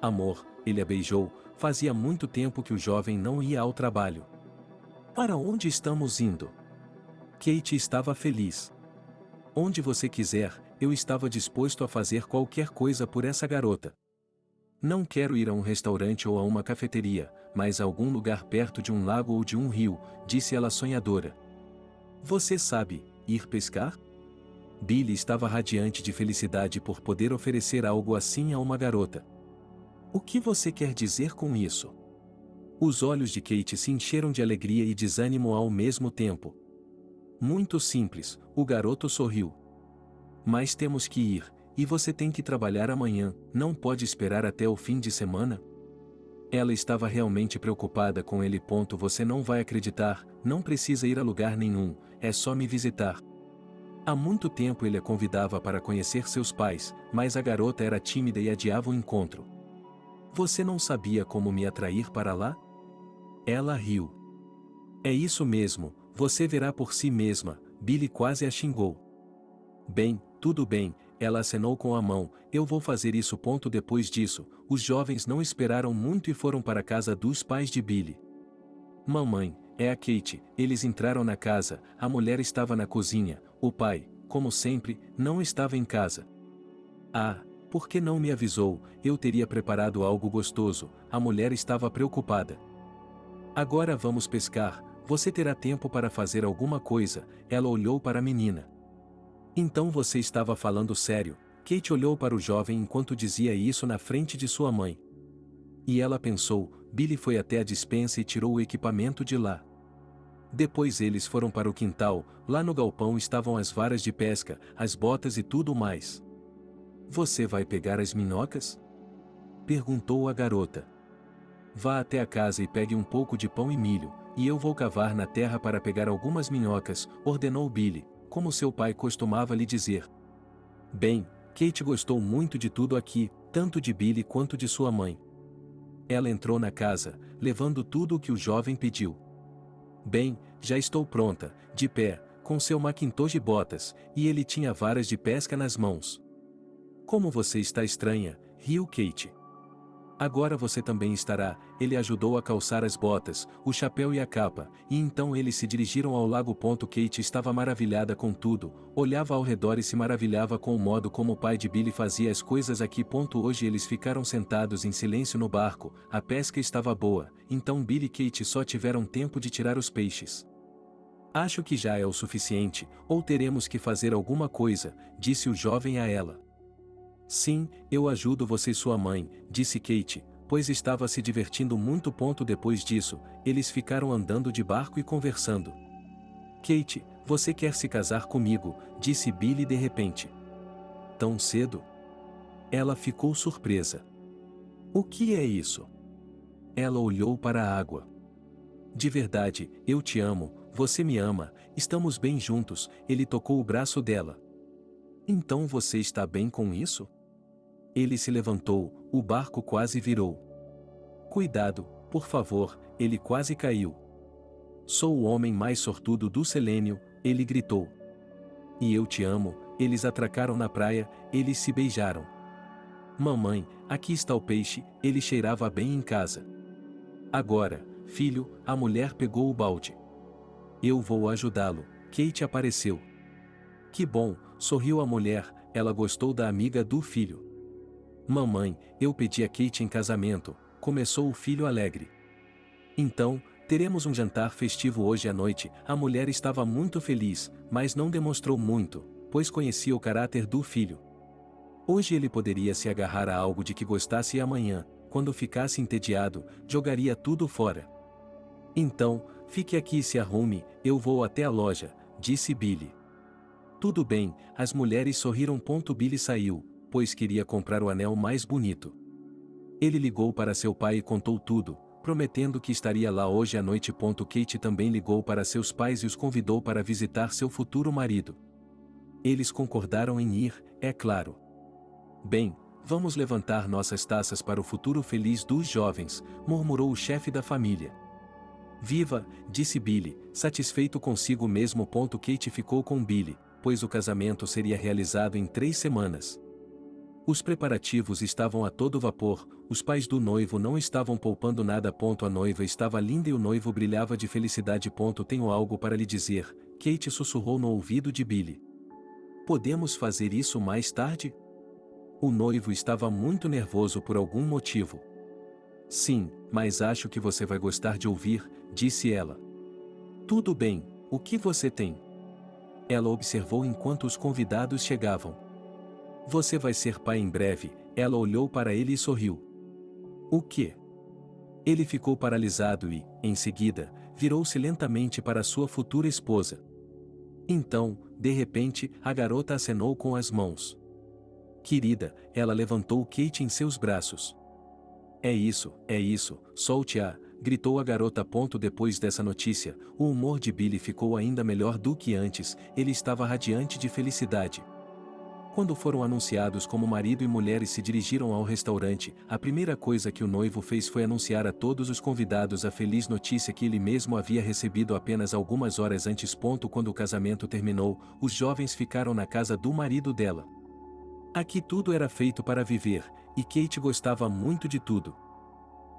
Amor, ele a beijou, fazia muito tempo que o jovem não ia ao trabalho. Para onde estamos indo? Kate estava feliz. Onde você quiser, eu estava disposto a fazer qualquer coisa por essa garota. Não quero ir a um restaurante ou a uma cafeteria, mas a algum lugar perto de um lago ou de um rio, disse ela sonhadora. Você sabe, ir pescar? Billy estava radiante de felicidade por poder oferecer algo assim a uma garota. O que você quer dizer com isso? Os olhos de Kate se encheram de alegria e desânimo ao mesmo tempo. Muito simples, o garoto sorriu. Mas temos que ir, e você tem que trabalhar amanhã, não pode esperar até o fim de semana? Ela estava realmente preocupada com ele. Você não vai acreditar, não precisa ir a lugar nenhum, é só me visitar. Há muito tempo ele a convidava para conhecer seus pais, mas a garota era tímida e adiava o encontro. Você não sabia como me atrair para lá? Ela riu. É isso mesmo, você verá por si mesma, Billy quase a xingou. Bem, tudo bem, ela acenou com a mão, eu vou fazer isso. Depois disso, os jovens não esperaram muito e foram para a casa dos pais de Billy. Mamãe, é a Kate. Eles entraram na casa, a mulher estava na cozinha, o pai, como sempre, não estava em casa. Ah, por que não me avisou? Eu teria preparado algo gostoso, a mulher estava preocupada. Agora vamos pescar, você terá tempo para fazer alguma coisa, ela olhou para a menina. Então você estava falando sério? Kate olhou para o jovem enquanto dizia isso na frente de sua mãe. E ela pensou, Billy foi até a despensa e tirou o equipamento de lá. Depois eles foram para o quintal, lá no galpão estavam as varas de pesca, as botas e tudo mais. Você vai pegar as minhocas? Perguntou a garota. Vá até a casa e pegue um pouco de pão e milho, e eu vou cavar na terra para pegar algumas minhocas, ordenou Billy, como seu pai costumava lhe dizer. Bem, Kate gostou muito de tudo aqui, tanto de Billy quanto de sua mãe. Ela entrou na casa, levando tudo o que o jovem pediu. Bem, já estou pronta, de pé, com seu Macintosh e botas, e ele tinha varas de pesca nas mãos. Como você está estranha, riu Kate. Agora você também estará, ele ajudou a calçar as botas, o chapéu e a capa, e então eles se dirigiram ao lago. Kate estava maravilhada com tudo, olhava ao redor e se maravilhava com o modo como o pai de Billy fazia as coisas aqui. Hoje eles ficaram sentados em silêncio no barco, a pesca estava boa, então Billy e Kate só tiveram tempo de tirar os peixes. Acho que já é o suficiente, ou teremos que fazer alguma coisa, disse o jovem a ela. Sim, eu ajudo você e sua mãe, disse Kate, pois estava se divertindo muito. Depois disso, eles ficaram andando de barco e conversando. Kate, você quer se casar comigo, disse Billy de repente. Tão cedo? Ela ficou surpresa. O que é isso? Ela olhou para a água. De verdade, eu te amo, você me ama, estamos bem juntos, ele tocou o braço dela. Então você está bem com isso? Ele se levantou, o barco quase virou. Cuidado, por favor, ele quase caiu. Sou o homem mais sortudo do Selênio, ele gritou. E eu te amo, eles atracaram na praia, eles se beijaram. Mamãe, aqui está o peixe, ele cheirava bem em casa. Agora, filho, a mulher pegou o balde. Eu vou ajudá-lo, Kate apareceu. Que bom, sorriu a mulher, ela gostou da amiga do filho. Mamãe, eu pedi a Kate em casamento, começou o filho alegre. Então, teremos um jantar festivo hoje à noite. A mulher estava muito feliz, mas não demonstrou muito, pois conhecia o caráter do filho. Hoje ele poderia se agarrar a algo de que gostasse e amanhã, quando ficasse entediado, jogaria tudo fora. Então, fique aqui e se arrume, eu vou até a loja, disse Billy. Tudo bem, as mulheres sorriram. Billy saiu, pois queria comprar o anel mais bonito. Ele ligou para seu pai e contou tudo, prometendo que estaria lá hoje à noite. Kate também ligou para seus pais e os convidou para visitar seu futuro marido. Eles concordaram em ir, é claro. Bem, vamos levantar nossas taças para o futuro feliz dos jovens, murmurou o chefe da família. Viva, disse Billy, satisfeito consigo mesmo. Kate ficou com Billy, pois o casamento seria realizado em 3 semanas. Os preparativos estavam a todo vapor, os pais do noivo não estavam poupando nada. A noiva estava linda e o noivo brilhava de felicidade. Tenho algo para lhe dizer, Kate sussurrou no ouvido de Billy. Podemos fazer isso mais tarde? O noivo estava muito nervoso por algum motivo. Sim, mas acho que você vai gostar de ouvir, disse ela. Tudo bem, o que você tem? Ela observou enquanto os convidados chegavam. Você vai ser pai em breve, ela olhou para ele e sorriu. O quê? Ele ficou paralisado e, em seguida, virou-se lentamente para sua futura esposa. Então, de repente, a garota acenou com as mãos. Querida, ela levantou Kate em seus braços. É isso, solte-a, gritou a garota. Depois dessa notícia, o humor de Billy ficou ainda melhor do que antes, ele estava radiante de felicidade. Quando foram anunciados como marido e mulher e se dirigiram ao restaurante, a primeira coisa que o noivo fez foi anunciar a todos os convidados a feliz notícia que ele mesmo havia recebido apenas algumas horas antes. Quando o casamento terminou, os jovens ficaram na casa do marido dela. Aqui tudo era feito para viver, e Kate gostava muito de tudo.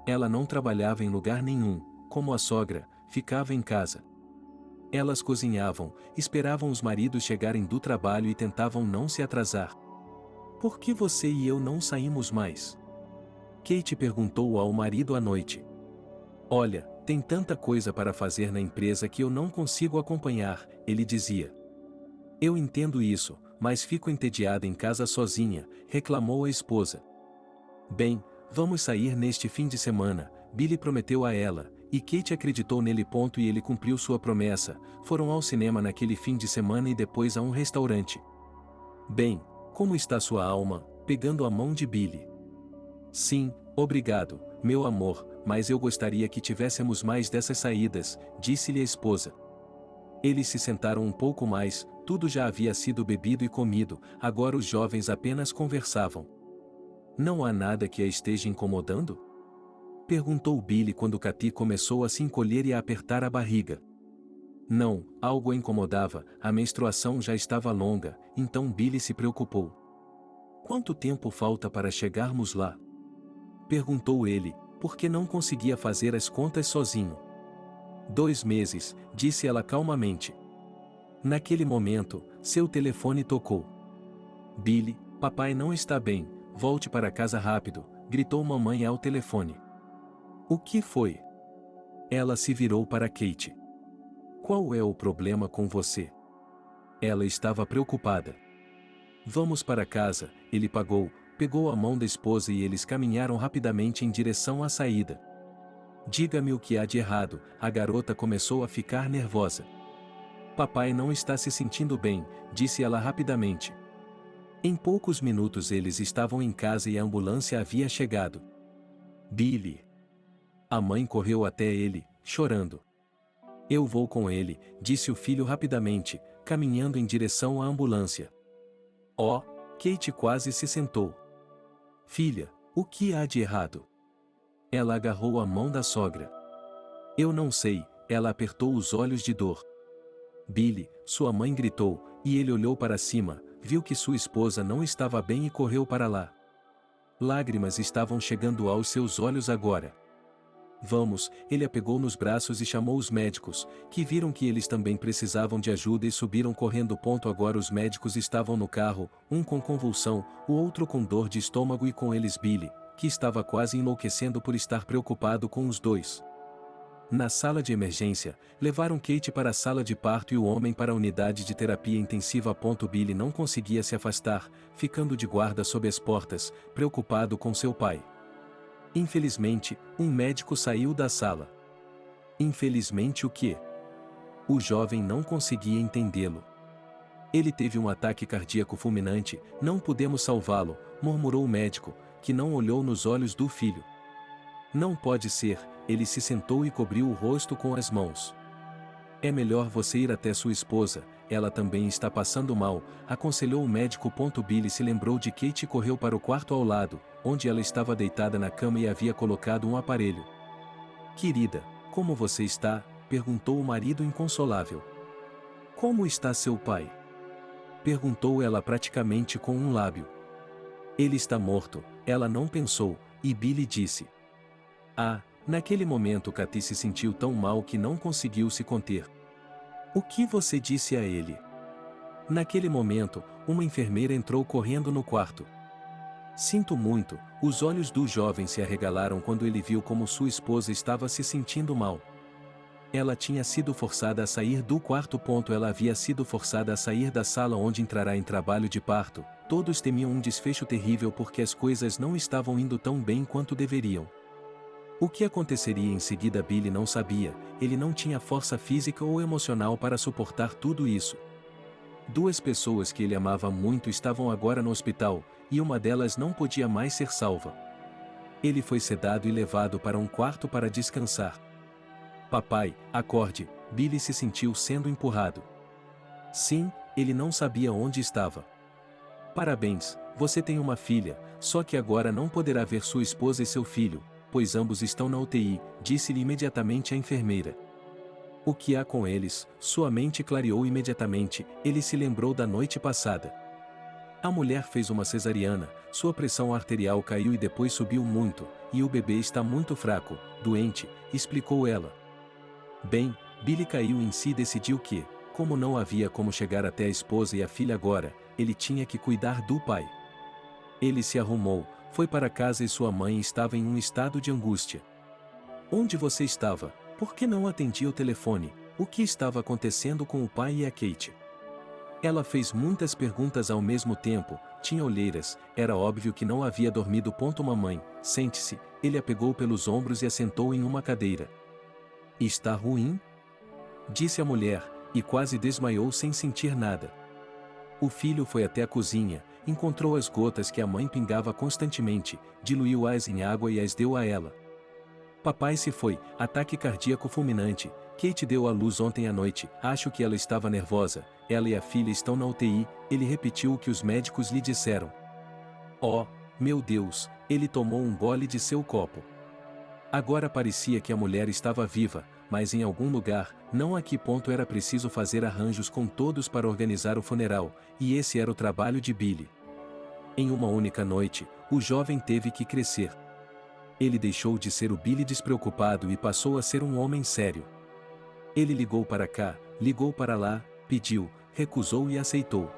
Ela não trabalhava em lugar nenhum, como a sogra, ficava em casa. Elas cozinhavam, esperavam os maridos chegarem do trabalho e tentavam não se atrasar. Por que você e eu não saímos mais? Kate perguntou ao marido à noite. Olha, tem tanta coisa para fazer na empresa que eu não consigo acompanhar, ele dizia. Eu entendo isso, mas fico entediada em casa sozinha, reclamou a esposa. Bem, vamos sair neste fim de semana, Billy prometeu a ela, e Kate acreditou nele. E ele cumpriu sua promessa, foram ao cinema naquele fim de semana e depois a um restaurante. Bem, como está sua alma? Pegando a mão de Billy. Sim, obrigado, meu amor, mas eu gostaria que tivéssemos mais dessas saídas, disse-lhe a esposa. Eles se sentaram um pouco mais, tudo já havia sido bebido e comido, agora os jovens apenas conversavam. Não há nada que a esteja incomodando? Perguntou Billy quando Katy começou a se encolher e a apertar a barriga. Não, algo a incomodava, a menstruação já estava longa, então Billy se preocupou. Quanto tempo falta para chegarmos lá? Perguntou ele, porque não conseguia fazer as contas sozinho. 2 meses, disse ela calmamente. Naquele momento, seu telefone tocou. Billy, papai não está bem, volte para casa rápido, gritou mamãe ao telefone. O que foi? Ela se virou para Kate. Qual é o problema com você? Ela estava preocupada. Vamos para casa, ele pegou a mão da esposa e eles caminharam rapidamente em direção à saída. Diga-me o que há de errado, a garota começou a ficar nervosa. Papai não está se sentindo bem, disse ela rapidamente. Em poucos minutos eles estavam em casa e a ambulância havia chegado. Billy. A mãe correu até ele, chorando. Eu vou com ele, disse o filho rapidamente, caminhando em direção à ambulância. Oh, Kate quase se sentou. Filha, o que há de errado? Ela agarrou a mão da sogra. Eu não sei, ela apertou os olhos de dor. Billy, sua mãe gritou, e ele olhou para cima, viu que sua esposa não estava bem e correu para lá. Lágrimas estavam chegando aos seus olhos agora. Vamos, ele a pegou nos braços e chamou os médicos, que viram que eles também precisavam de ajuda e subiram correndo. Agora os médicos estavam no carro, um com convulsão, o outro com dor de estômago e com eles Billy, que estava quase enlouquecendo por estar preocupado com os dois. Na sala de emergência, levaram Kate para a sala de parto e o homem para a unidade de terapia intensiva. Billy não conseguia se afastar, ficando de guarda sob as portas, preocupado com seu pai. Infelizmente, um médico saiu da sala. Infelizmente o quê? O jovem não conseguia entendê-lo. Ele teve um ataque cardíaco fulminante, não podemos salvá-lo, murmurou o médico, que não olhou nos olhos do filho. Não pode ser, ele se sentou e cobriu o rosto com as mãos. É melhor você ir até sua esposa, ela também está passando mal, aconselhou o médico. Billy se lembrou de Kate e correu para o quarto ao lado, onde ela estava deitada na cama e havia colocado um aparelho. Querida, como você está? Perguntou o marido inconsolável. Como está seu pai? Perguntou ela praticamente com um lábio. Ele está morto, ela não pensou, e Billy disse. Naquele momento Katy se sentiu tão mal que não conseguiu se conter. O que você disse a ele? Naquele momento, uma enfermeira entrou correndo no quarto. Sinto muito, os olhos do jovem se arregalaram quando ele viu como sua esposa estava se sentindo mal. Ela tinha sido forçada a sair do quarto. Ela havia sido forçada a sair da sala onde entrará em trabalho de parto. Todos temiam um desfecho terrível porque as coisas não estavam indo tão bem quanto deveriam. O que aconteceria em seguida Billy não sabia, ele não tinha força física ou emocional para suportar tudo isso. Duas pessoas que ele amava muito estavam agora no hospital, e uma delas não podia mais ser salva. Ele foi sedado e levado para um quarto para descansar. Papai, acorde, Billy se sentiu sendo empurrado. Sim, ele não sabia onde estava. Parabéns, você tem uma filha, só que agora não poderá ver sua esposa e seu filho, pois ambos estão na UTI, disse-lhe imediatamente a enfermeira. O que há com eles? Sua mente clareou imediatamente, ele se lembrou da noite passada. A mulher fez uma cesariana, sua pressão arterial caiu e depois subiu muito, e o bebê está muito fraco, doente, explicou ela. Bem, Billy caiu em si e decidiu que, como não havia como chegar até a esposa e a filha agora, ele tinha que cuidar do pai. Ele se arrumou, foi para casa e sua mãe estava em um estado de angústia. Onde você estava? Por que não atendia o telefone? O que estava acontecendo com o pai e a Kate? Ela fez muitas perguntas ao mesmo tempo, tinha olheiras, era óbvio que não havia dormido. Mamãe, sente-se, ele a pegou pelos ombros e a sentou em uma cadeira. Está ruim? Disse a mulher, e quase desmaiou sem sentir nada. O filho foi até a cozinha, encontrou as gotas que a mãe pingava constantemente, diluiu-as em água e as deu a ela. Papai se foi, ataque cardíaco fulminante, Kate deu à luz ontem à noite, acho que ela estava nervosa, ela e a filha estão na UTI, ele repetiu o que os médicos lhe disseram. Oh, meu Deus, ele tomou um gole de seu copo. Agora parecia que a mulher estava viva, mas em algum lugar, não a que ponto era preciso fazer arranjos com todos para organizar o funeral, e esse era o trabalho de Billy. Em uma única noite, o jovem teve que crescer. Ele deixou de ser o Billy despreocupado e passou a ser um homem sério. Ele ligou para cá, ligou para lá, pediu, recusou e aceitou.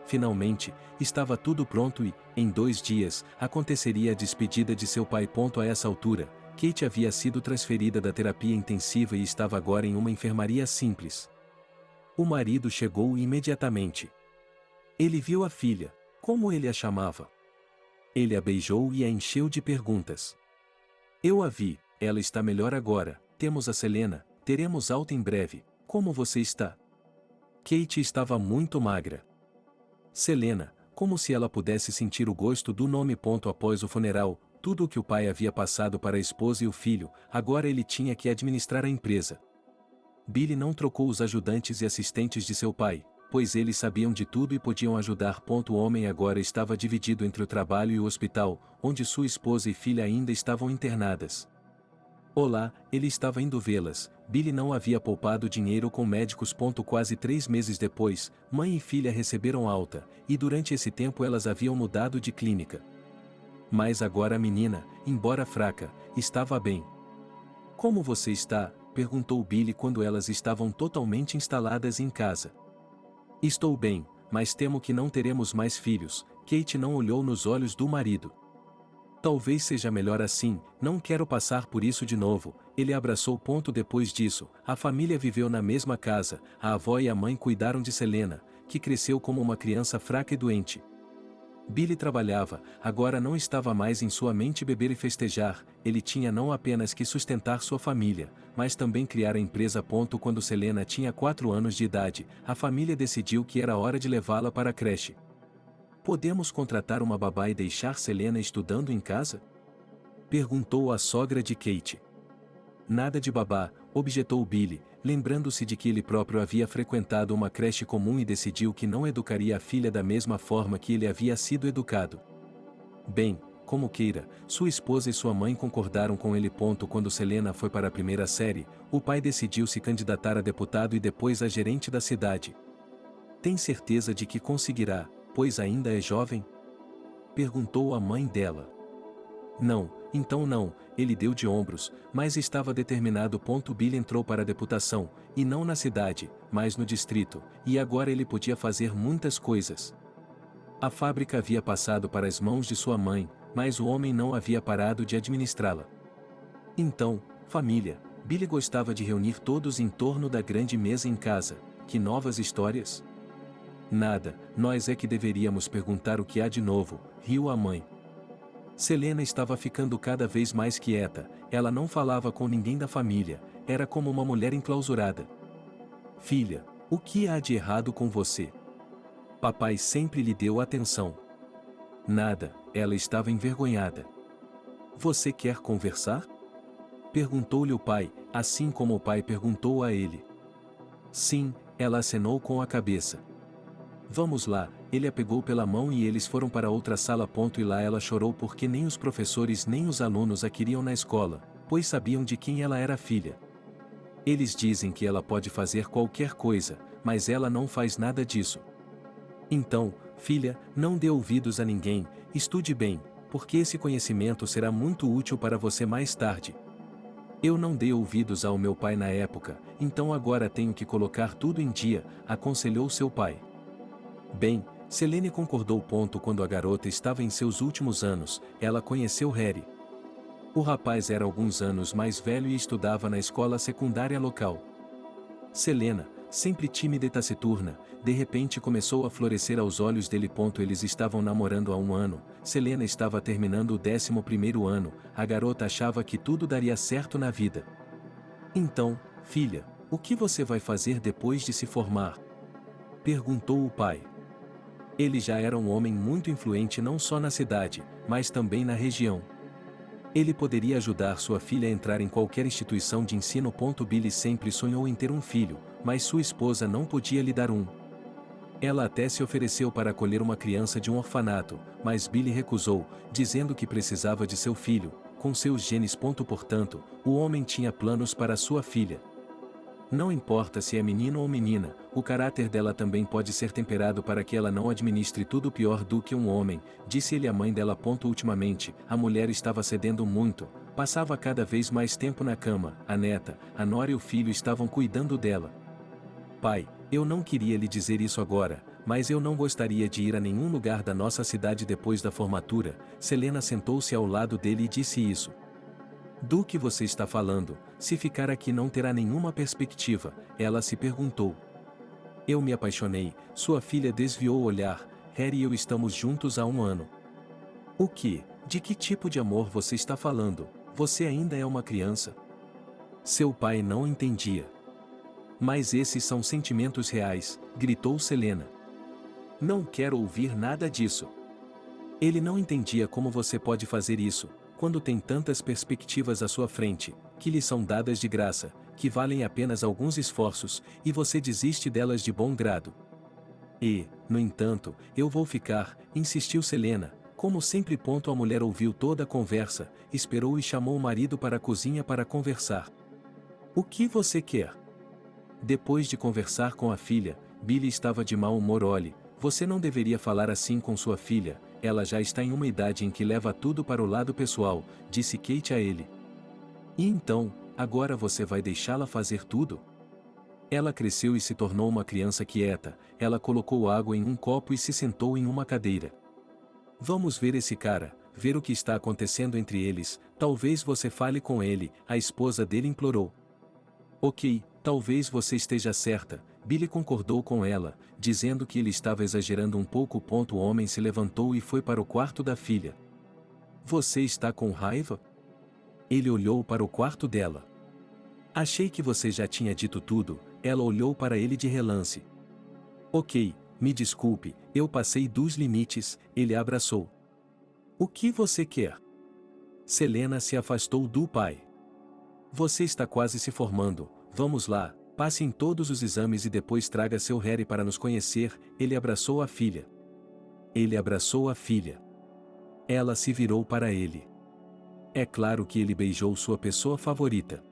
Finalmente, estava tudo pronto e, em 2 dias, aconteceria a despedida de seu pai. A essa altura, Kate havia sido transferida da terapia intensiva e estava agora em uma enfermaria simples. O marido chegou imediatamente. Ele viu a filha, como ele a chamava. Ele a beijou e a encheu de perguntas. Eu a vi, ela está melhor agora, temos a Selena, teremos alta em breve, como você está? Kate estava muito magra. Selena, como se ela pudesse sentir o gosto do nome. Após o funeral, tudo o que o pai havia passado para a esposa e o filho, agora ele tinha que administrar a empresa. Billy não trocou os ajudantes e assistentes de seu pai, pois eles sabiam de tudo e podiam ajudar. O homem agora estava dividido entre o trabalho e o hospital, onde sua esposa e filha ainda estavam internadas. Olá, ele estava indo vê-las. Billy não havia poupado dinheiro com médicos. Quase 3 meses depois, mãe e filha receberam alta, e durante esse tempo elas haviam mudado de clínica. Mas agora a menina, embora fraca, estava bem. Como você está? Perguntou Billy quando elas estavam totalmente instaladas em casa. Estou bem, mas temo que não teremos mais filhos. Kate não olhou nos olhos do marido. Talvez seja melhor assim, não quero passar por isso de novo. Ele abraçou. Depois disso, a família viveu na mesma casa, a avó e a mãe cuidaram de Selena, que cresceu como uma criança fraca e doente. Billy trabalhava, agora não estava mais em sua mente beber e festejar, ele tinha não apenas que sustentar sua família, mas também criar a empresa. Quando Selena tinha 4 anos de idade, a família decidiu que era hora de levá-la para a creche. Podemos contratar uma babá e deixar Selena estudando em casa? Perguntou a sogra de Kate. Nada de babá, objetou Billy, lembrando-se de que ele próprio havia frequentado uma creche comum e decidiu que não educaria a filha da mesma forma que ele havia sido educado. Bem, como queira, sua esposa e sua mãe concordaram com ele. Quando Selena foi para a primeira série, o pai decidiu se candidatar a deputado e depois a gerente da cidade. Tem certeza de que conseguirá, pois ainda é jovem? Perguntou a mãe dela. Não, então não, ele deu de ombros, mas estava determinado. Billy entrou para a deputação, e não na cidade, mas no distrito, e agora ele podia fazer muitas coisas. A fábrica havia passado para as mãos de sua mãe, mas o homem não havia parado de administrá-la. Então, família, Billy gostava de reunir todos em torno da grande mesa em casa. Que novas histórias? Nada, nós é que deveríamos perguntar o que há de novo, riu a mãe. Selena estava ficando cada vez mais quieta, ela não falava com ninguém da família, era como uma mulher enclausurada. Filha, o que há de errado com você? Papai sempre lhe deu atenção. Nada, ela estava envergonhada. Você quer conversar? Perguntou-lhe o pai, assim como o pai perguntou a ele. Sim, ela acenou com a cabeça. Vamos lá, ele a pegou pela mão e eles foram para outra sala. E lá ela chorou porque nem os professores nem os alunos a queriam na escola, pois sabiam de quem ela era filha. Eles dizem que ela pode fazer qualquer coisa, mas ela não faz nada disso. Então, filha, não dê ouvidos a ninguém, estude bem, porque esse conhecimento será muito útil para você mais tarde. Eu não dei ouvidos ao meu pai na época, então agora tenho que colocar tudo em dia, aconselhou seu pai. Bem, Selene concordou. Quando a garota estava em seus últimos anos, ela conheceu Harry. O rapaz era alguns anos mais velho e estudava na escola secundária local. Selena, sempre tímida e taciturna, de repente começou a florescer aos olhos dele. Eles estavam namorando há 1 ano, Selena estava terminando o 11º ano, a garota achava que tudo daria certo na vida. Então, filha, o que você vai fazer depois de se formar? Perguntou o pai. Ele já era um homem muito influente não só na cidade, mas também na região. Ele poderia ajudar sua filha a entrar em qualquer instituição de ensino. Billy sempre sonhou em ter um filho, mas sua esposa não podia lhe dar um. Ela até se ofereceu para acolher uma criança de um orfanato, mas Billy recusou, dizendo que precisava de seu filho, com seus genes. Portanto, o homem tinha planos para sua filha. Não importa se é menino ou menina, o caráter dela também pode ser temperado para que ela não administre tudo pior do que um homem, disse ele à mãe dela. Ultimamente, a mulher estava cedendo muito, passava cada vez mais tempo na cama, a neta, a nora e o filho estavam cuidando dela. Pai, eu não queria lhe dizer isso agora, mas eu não gostaria de ir a nenhum lugar da nossa cidade depois da formatura. Selena sentou-se ao lado dele e disse isso. Do que você está falando? Se ficar aqui não terá nenhuma perspectiva, ela se perguntou. Eu me apaixonei, sua filha desviou o olhar, Harry e eu estamos juntos há 1 ano. O que? De que tipo de amor você está falando? Você ainda é uma criança? Seu pai não entendia. Mas esses são sentimentos reais, gritou Selena. Não quero ouvir nada disso. Ele não entendia como você pode fazer isso, quando tem tantas perspectivas à sua frente, que lhe são dadas de graça, que valem apenas alguns esforços, e você desiste delas de bom grado. E, no entanto, eu vou ficar, insistiu Selena, como sempre. A mulher ouviu toda a conversa, esperou e chamou o marido para a cozinha para conversar. O que você quer? Depois de conversar com a filha, Billy estava de mau humor. Olhe, você não deveria falar assim com sua filha, ela já está em uma idade em que leva tudo para o lado pessoal, disse Kate a ele. E então, agora você vai deixá-la fazer tudo? Ela cresceu e se tornou uma criança quieta, ela colocou água em um copo e se sentou em uma cadeira. Vamos ver esse cara, ver o que está acontecendo entre eles, talvez você fale com ele, a esposa dele implorou. Ok, talvez você esteja certa, Billy concordou com ela, dizendo que ele estava exagerando um pouco. O homem se levantou e foi para o quarto da filha. Você está com raiva? Ele olhou para o quarto dela. Achei que você já tinha dito tudo, ela olhou para ele de relance. Ok, me desculpe, eu passei dos limites, ele a abraçou. O que você quer? Selena se afastou do pai. Você está quase se formando, vamos lá, passe em todos os exames e depois traga seu Harry para nos conhecer. Ele abraçou a filha. Ele abraçou a filha. Ela se virou para ele. É claro que ele beijou sua pessoa favorita.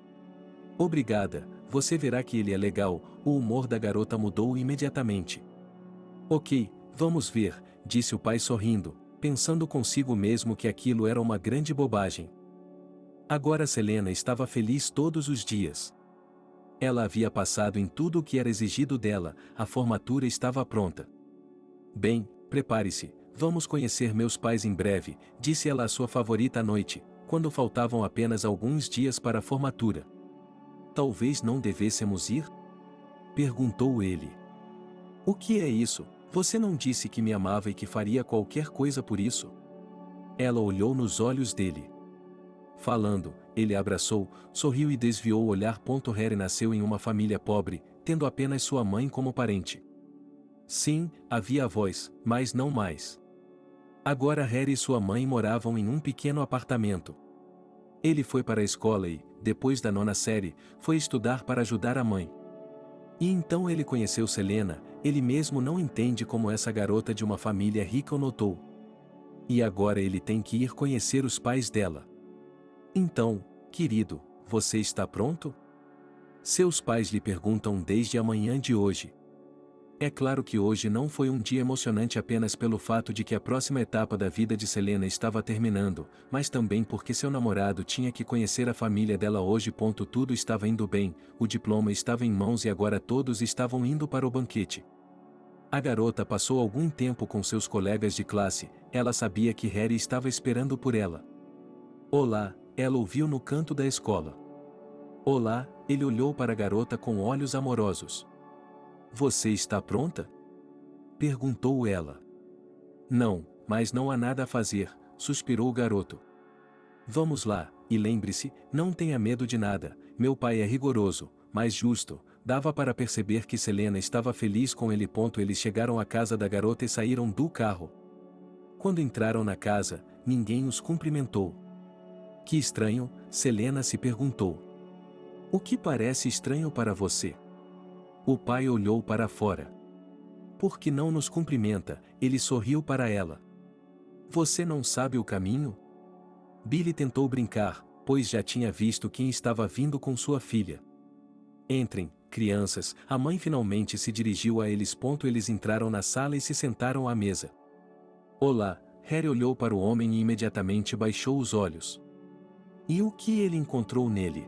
Obrigada, você verá que ele é legal. O humor da garota mudou imediatamente. Ok, vamos ver, disse o pai sorrindo, pensando consigo mesmo que aquilo era uma grande bobagem. Agora Selena estava feliz todos os dias. Ela havia passado em tudo o que era exigido dela, a formatura estava pronta. Bem, prepare-se, vamos conhecer meus pais em breve, disse ela à sua favorita à noite, quando faltavam apenas alguns dias para a formatura. Talvez não devêssemos ir? Perguntou ele. O que é isso? Você não disse que me amava e que faria qualquer coisa por isso? Ela olhou nos olhos dele. Falando, ele a abraçou, sorriu e desviou o olhar. Harry nasceu em uma família pobre, tendo apenas sua mãe como parente. Sim, havia avós, mas não mais. Agora Harry e sua mãe moravam em um pequeno apartamento. Ele foi para a escola e, depois da 9ª série, foi estudar para ajudar a mãe. E então ele conheceu Selena, ele mesmo não entende como essa garota de uma família rica o notou. E agora ele tem que ir conhecer os pais dela. Então, querido, você está pronto? Seus pais lhe perguntam desde a manhã de hoje. É claro que hoje não foi um dia emocionante apenas pelo fato de que a próxima etapa da vida de Selena estava terminando, mas também porque seu namorado tinha que conhecer a família dela hoje. Tudo estava indo bem, o diploma estava em mãos e agora todos estavam indo para o banquete. A garota passou algum tempo com seus colegas de classe, ela sabia que Harry estava esperando por ela. Olá, ela ouviu no canto da escola. Olá, ele olhou para a garota com olhos amorosos. Você está pronta? Perguntou ela. Não, mas não há nada a fazer, suspirou o garoto. Vamos lá, e lembre-se, não tenha medo de nada, meu pai é rigoroso, mas justo. Dava para perceber que Selena estava feliz com ele. Eles chegaram à casa da garota e saíram do carro. Quando entraram na casa, ninguém os cumprimentou. Que estranho, Selena se perguntou. O que parece estranho para você? O pai olhou para fora. Por que não nos cumprimenta? Ele sorriu para ela. Você não sabe o caminho? Billy tentou brincar, pois já tinha visto quem estava vindo com sua filha. Entrem, crianças, a mãe finalmente se dirigiu a eles. Eles entraram na sala e se sentaram à mesa. Olá, Harry olhou para o homem e imediatamente baixou os olhos. E o que ele encontrou nele?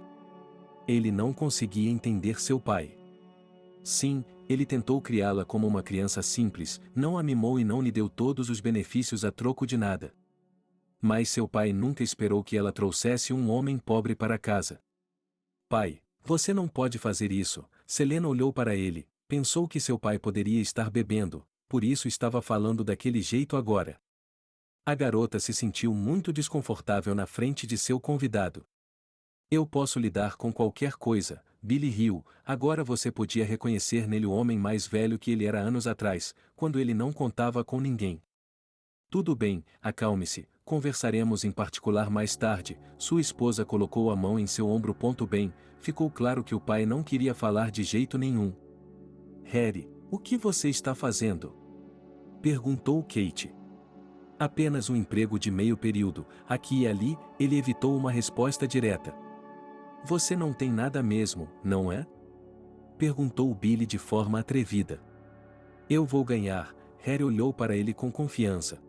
Ele não conseguia entender seu pai. Sim, ele tentou criá-la como uma criança simples, não a mimou e não lhe deu todos os benefícios a troco de nada. Mas seu pai nunca esperou que ela trouxesse um homem pobre para casa. Pai, você não pode fazer isso. Selena olhou para ele, pensou que seu pai poderia estar bebendo, por isso estava falando daquele jeito agora. A garota se sentiu muito desconfortável na frente de seu convidado. Eu posso lidar com qualquer coisa, Billy riu, agora você podia reconhecer nele o homem mais velho que ele era anos atrás, quando ele não contava com ninguém. Tudo bem, acalme-se, conversaremos em particular mais tarde. Sua esposa colocou a mão em seu ombro. Bem, ficou claro que o pai não queria falar de jeito nenhum. Harry, o que você está fazendo? Perguntou Kate. Apenas um emprego de meio período, aqui e ali, ele evitou uma resposta direta. Você não tem nada mesmo, não é? Perguntou Billy de forma atrevida. Eu vou ganhar, Harry olhou para ele com confiança.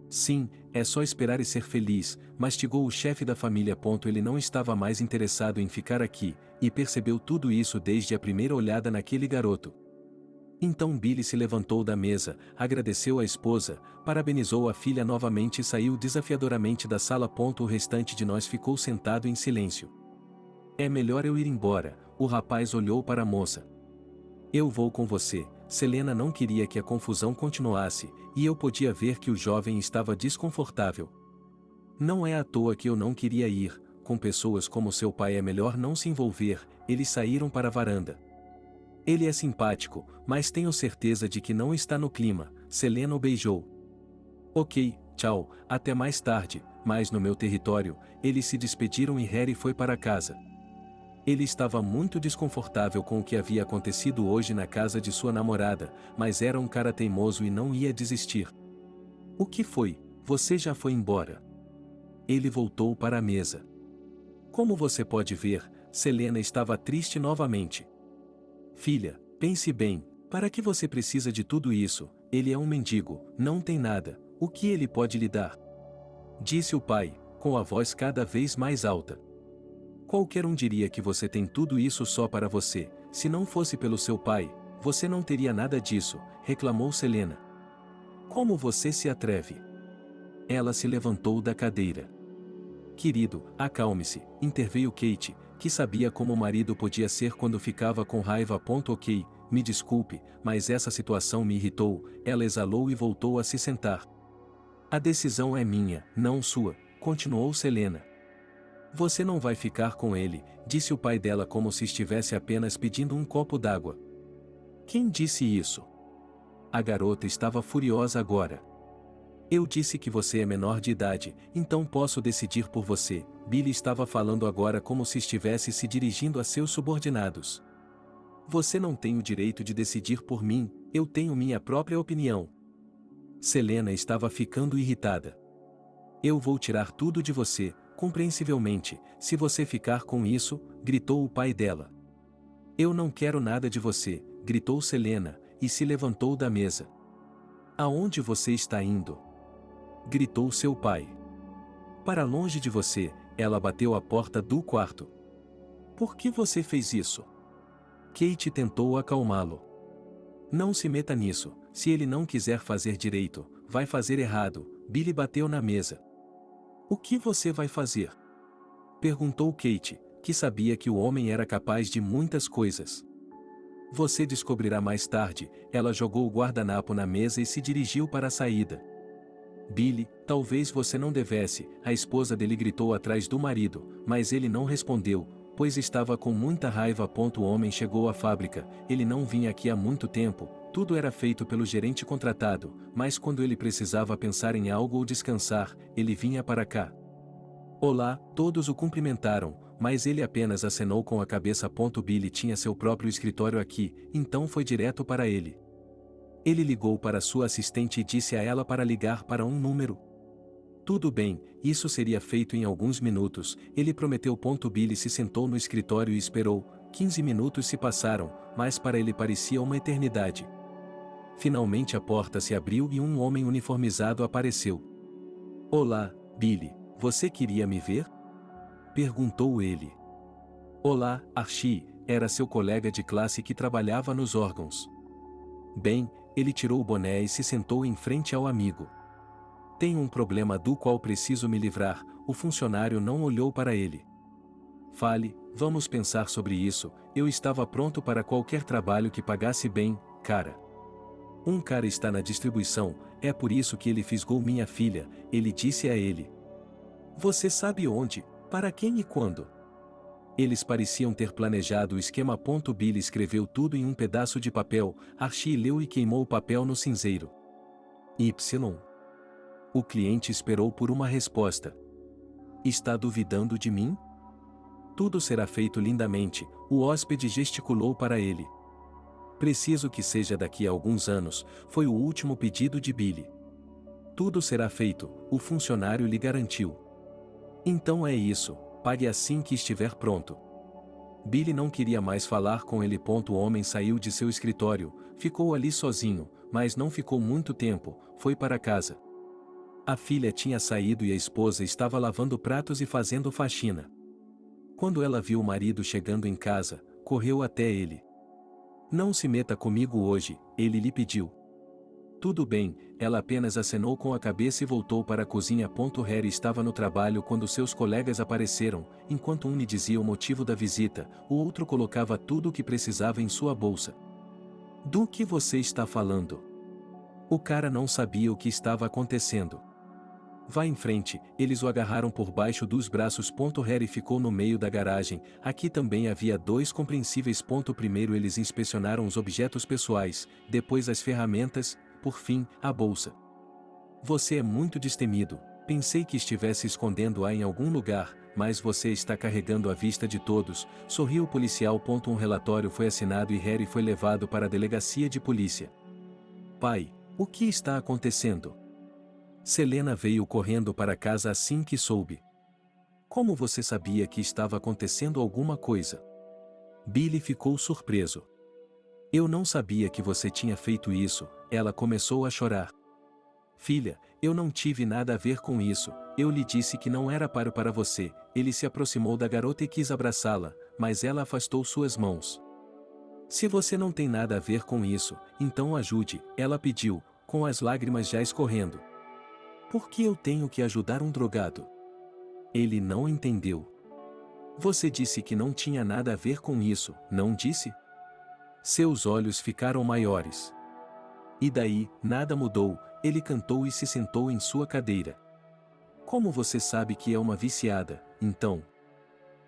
Sim, é só esperar e ser feliz, mastigou o chefe da família. Ele não estava mais interessado em ficar aqui, e percebeu tudo isso desde a primeira olhada naquele garoto. Então Billy se levantou da mesa, agradeceu a esposa, parabenizou a filha novamente e saiu desafiadoramente da sala. O restante de nós ficou sentado em silêncio. É melhor eu ir embora, o rapaz olhou para a moça. Eu vou com você. Selena não queria que a confusão continuasse, e eu podia ver que o jovem estava desconfortável. Não é à toa que eu não queria ir, com pessoas como seu pai é melhor não se envolver. Eles saíram para a varanda. Ele é simpático, mas tenho certeza de que não está no clima. Selena o beijou. Ok, tchau, até mais tarde, mas no meu território. Eles se despediram e Harry foi para casa. Ele estava muito desconfortável com o que havia acontecido hoje na casa de sua namorada, mas era um cara teimoso e não ia desistir. O que foi? Você já foi embora? Ele voltou para a mesa. Como você pode ver, Selena estava triste novamente. Filha, pense bem, para que você precisa de tudo isso? Ele é um mendigo, não tem nada, o que ele pode lhe dar? Disse o pai, com a voz cada vez mais alta. Qualquer um diria que você tem tudo isso só para você. Se não fosse pelo seu pai, você não teria nada disso, reclamou Selena. Como você se atreve? Ela se levantou da cadeira. Querido, acalme-se, interveio Kate, que sabia como o marido podia ser quando ficava com raiva. Ok, me desculpe, mas essa situação me irritou. Ela exalou e voltou a se sentar. A decisão é minha, não sua, continuou Selena. Você não vai ficar com ele, disse o pai dela como se estivesse apenas pedindo um copo d'água. Quem disse isso? A garota estava furiosa agora. Eu disse que você é menor de idade, então posso decidir por você. Billy estava falando agora como se estivesse se dirigindo a seus subordinados. Você não tem o direito de decidir por mim, eu tenho minha própria opinião. Selena estava ficando irritada. Eu vou tirar tudo de você, compreensivelmente, se você ficar com isso, gritou o pai dela. Eu não quero nada de você, gritou Selena, e se levantou da mesa. Aonde você está indo? Gritou seu pai. Para longe de você, ela bateu a porta do quarto. Por que você fez isso? Kate tentou acalmá-lo. Não se meta nisso, se ele não quiser fazer direito, vai fazer errado. Billy bateu na mesa. O que você vai fazer? Perguntou Kate, que sabia que o homem era capaz de muitas coisas. Você descobrirá mais tarde. Ela jogou o guardanapo na mesa e se dirigiu para a saída. Billy, talvez você não devesse, a esposa dele gritou atrás do marido, mas ele não respondeu, pois estava com muita raiva. O homem chegou à fábrica, ele não vinha aqui há muito tempo, tudo era feito pelo gerente contratado, mas quando ele precisava pensar em algo ou descansar, ele vinha para cá. Olá, todos o cumprimentaram, mas ele apenas acenou com a cabeça. Billy tinha seu próprio escritório aqui, então foi direto para ele. Ele ligou para sua assistente e disse a ela para ligar para um número. Tudo bem, isso seria feito em alguns minutos, ele prometeu. Billy se sentou no escritório e esperou. 15 minutos se passaram, mas para ele parecia uma eternidade. Finalmente a porta se abriu e um homem uniformizado apareceu. Olá, Billy, você queria me ver? Perguntou ele. Olá, Archie, era seu colega de classe que trabalhava nos órgãos. Bem, ele tirou o boné e se sentou em frente ao amigo. Tenho um problema do qual preciso me livrar. O funcionário não olhou para ele. Fale, vamos pensar sobre isso. Eu estava pronto para qualquer trabalho que pagasse bem, cara. Um cara está na distribuição, é por isso que ele fisgou minha filha, ele disse a ele. Você sabe onde, para quem e quando? Eles pareciam ter planejado o esquema. Billy escreveu tudo em um pedaço de papel, Archie leu e queimou o papel no cinzeiro. Y. O cliente esperou por uma resposta. Está duvidando de mim? Tudo será feito lindamente, o hóspede gesticulou para ele. Preciso que seja daqui a alguns anos, foi o último pedido de Billy. Tudo será feito, o funcionário lhe garantiu. Então é isso, pague assim que estiver pronto. Billy não queria mais falar com ele. O homem saiu de seu escritório, ficou ali sozinho, mas não ficou muito tempo, foi para casa. A filha tinha saído e a esposa estava lavando pratos e fazendo faxina. Quando ela viu o marido chegando em casa, correu até ele. Não se meta comigo hoje, ele lhe pediu. Tudo bem, ela apenas acenou com a cabeça e voltou para a cozinha. Harry estava no trabalho quando seus colegas apareceram, enquanto um lhe dizia o motivo da visita, o outro colocava tudo o que precisava em sua bolsa. Do que você está falando? O cara não sabia o que estava acontecendo. Vá em frente, eles o agarraram por baixo dos braços. Harry ficou no meio da garagem, aqui também havia dois compreensíveis. Primeiro eles inspecionaram os objetos pessoais, depois as ferramentas, por fim, a bolsa. Você é muito destemido, pensei que estivesse escondendo-a em algum lugar, mas você está carregando à vista de todos, sorriu o policial. Um relatório foi assinado e Harry foi levado para a delegacia de polícia. Pai, o que está acontecendo? Selena veio correndo para casa assim que soube. Como você sabia que estava acontecendo alguma coisa? Billy ficou surpreso. Eu não sabia que você tinha feito isso, ela começou a chorar. Filha, eu não tive nada a ver com isso, eu lhe disse que não era para você. Ele se aproximou da garota e quis abraçá-la, mas ela afastou suas mãos. Se você não tem nada a ver com isso, então ajude, ela pediu, com as lágrimas já escorrendo. Por que eu tenho que ajudar um drogado? Ele não entendeu. Você disse que não tinha nada a ver com isso, não disse? Seus olhos ficaram maiores. E daí, nada mudou, ele cantou e se sentou em sua cadeira. Como você sabe que é uma viciada, então?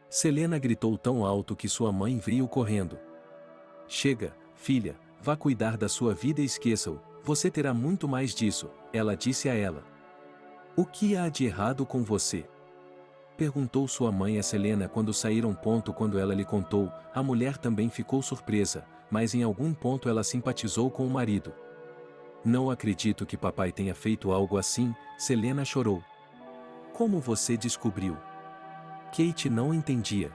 Selena gritou tão alto que sua mãe veio correndo. Chega, filha, vá cuidar da sua vida e esqueça-o, você terá muito mais disso, ela disse a ela. O que há de errado com você? Perguntou sua mãe a Selena quando saíram. Quando ela lhe contou, a mulher também ficou surpresa, mas em algum ponto ela simpatizou com o marido. Não acredito que papai tenha feito algo assim, Selena chorou. Como você descobriu? Kate não entendia.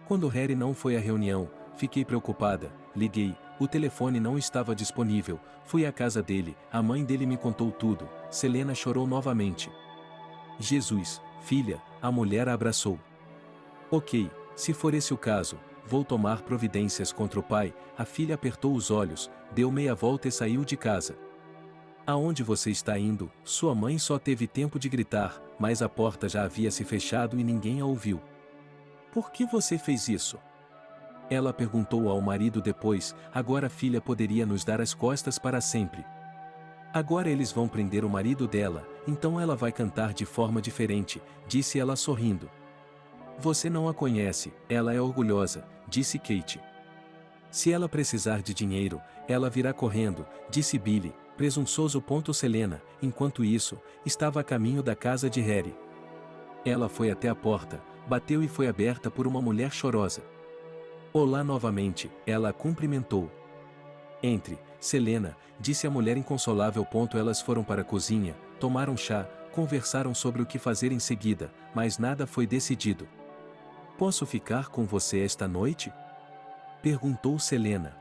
Quando Harry não foi à reunião, fiquei preocupada, liguei, o telefone não estava disponível, fui à casa dele, a mãe dele me contou tudo, Selena chorou novamente. Jesus, filha, a mulher a abraçou. Ok, se for esse o caso, vou tomar providências contra o pai. A filha apertou os olhos, deu meia volta e saiu de casa. Aonde você está indo? Sua mãe só teve tempo de gritar, mas a porta já havia se fechado e ninguém a ouviu. Por que você fez isso? Ela perguntou ao marido depois. Agora a filha poderia nos dar as costas para sempre. Agora eles vão prender o marido dela, então ela vai cantar de forma diferente, disse ela sorrindo. Você não a conhece, ela é orgulhosa, disse Kate. Se ela precisar de dinheiro, ela virá correndo, disse Billy, presunçoso. Selena, enquanto isso, estava a caminho da casa de Harry. Ela foi até a porta, bateu e foi aberta por uma mulher chorosa. Olá novamente, ela a cumprimentou. Entre, Selena, disse a mulher inconsolável. Elas foram para a cozinha, tomaram chá, conversaram sobre o que fazer em seguida, mas nada foi decidido. Posso ficar com você esta noite? Perguntou Selena.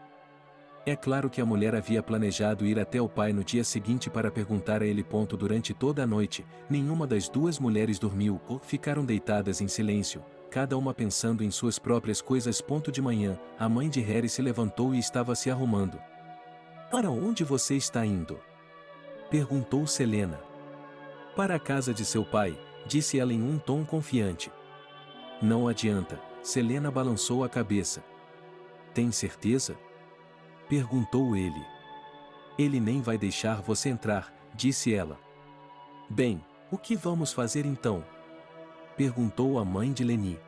É claro que a mulher havia planejado ir até o pai no dia seguinte para perguntar a ele. Durante toda a noite, nenhuma das duas mulheres dormiu ou ficaram deitadas em silêncio, cada uma pensando em suas próprias coisas. De manhã, a mãe de Harry se levantou e estava se arrumando. Para onde você está indo? Perguntou Selena. Para a casa de seu pai, disse ela em um tom confiante. Não adianta, Selena balançou a cabeça. Tem certeza? Perguntou ele. Ele nem vai deixar você entrar, disse ela. Bem, o que vamos fazer então? Perguntou a mãe de Lenny.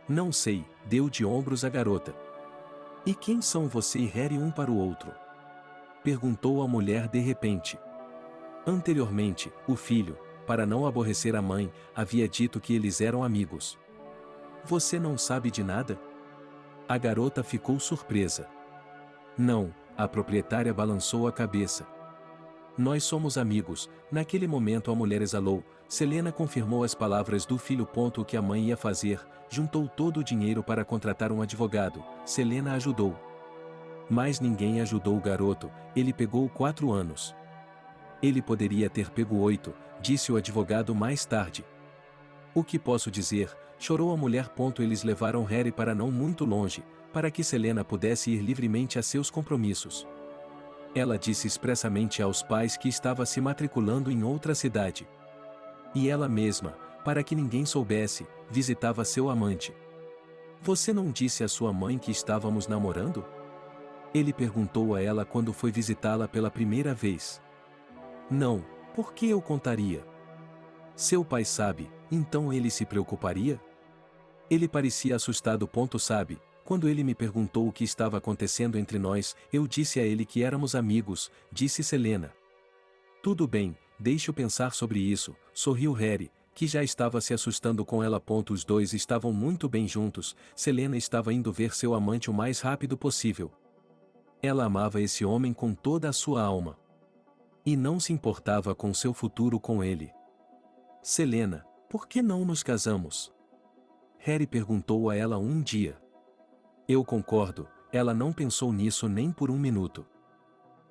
Não sei, deu de ombros a garota. E quem são você e Harry um para o outro? Perguntou a mulher de repente. Anteriormente, o filho, para não aborrecer a mãe, havia dito que eles eram amigos. Você não sabe de nada? A garota ficou surpresa. Não, a proprietária balançou a cabeça. Nós somos amigos. Naquele momento a mulher exalou. Selena confirmou as palavras do filho. O que a mãe ia fazer, juntou todo o dinheiro para contratar um advogado. Selena ajudou. Mas ninguém ajudou o garoto, ele pegou 4 anos. Ele poderia ter pego 8, disse o advogado mais tarde. O que posso dizer? Chorou a mulher. Eles levaram Harry para não muito longe, para que Selena pudesse ir livremente a seus compromissos. Ela disse expressamente aos pais que estava se matriculando em outra cidade. E ela mesma, para que ninguém soubesse, visitava seu amante. Você não disse à sua mãe que estávamos namorando? Ele perguntou a ela quando foi visitá-la pela primeira vez. Não, por que eu contaria? Seu pai sabe, então ele se preocuparia? Ele parecia assustado. Sabe, quando ele me perguntou o que estava acontecendo entre nós, eu disse a ele que éramos amigos, disse Selena. Tudo bem, deixe-o pensar sobre isso, sorriu Harry, que já estava se assustando com ela. Os dois estavam muito bem juntos, Selena estava indo ver seu amante o mais rápido possível. Ela amava esse homem com toda a sua alma. E não se importava com seu futuro com ele. Selena, por que não nos casamos? Harry perguntou a ela um dia. Eu concordo, ela não pensou nisso nem por um minuto.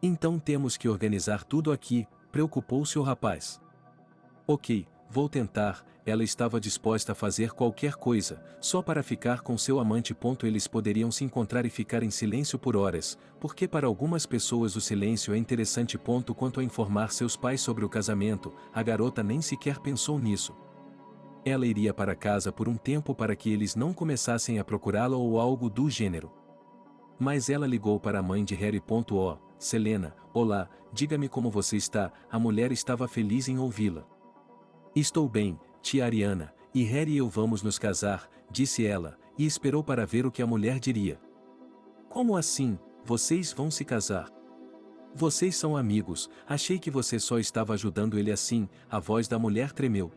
Então temos que organizar tudo aqui, preocupou-se o rapaz. Ok, vou tentar, ela estava disposta a fazer qualquer coisa, só para ficar com seu amante. Eles poderiam se encontrar e ficar em silêncio por horas, porque para algumas pessoas o silêncio é interessante. Quanto a informar seus pais sobre o casamento, a garota nem sequer pensou nisso. Ela iria para casa por um tempo para que eles não começassem a procurá-la ou algo do gênero. Mas ela ligou para a mãe de Harry. Oh, Selena, olá, diga-me como você está. A mulher estava feliz em ouvi-la. Estou bem, tia Ariana, e Harry e eu vamos nos casar, disse ela, e esperou para ver o que a mulher diria. Como assim, vocês vão se casar? Vocês são amigos, achei que você só estava ajudando ele assim, a voz da mulher tremeu.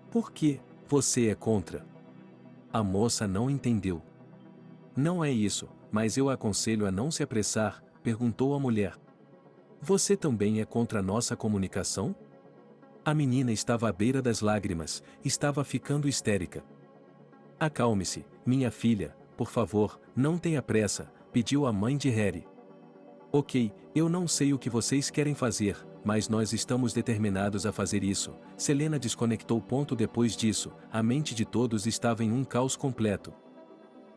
Por que você é contra? A moça não entendeu. Não é isso, mas eu a aconselho a não se apressar, perguntou a mulher. Você também é contra a nossa comunicação? A menina estava à beira das lágrimas, estava ficando histérica. Acalme-se, minha filha, por favor, não tenha pressa, pediu a mãe de Harry. Ok, eu não sei o que vocês querem fazer, mas nós estamos determinados a fazer isso. Selena desconectou. Depois disso, a mente de todos estava em um caos completo.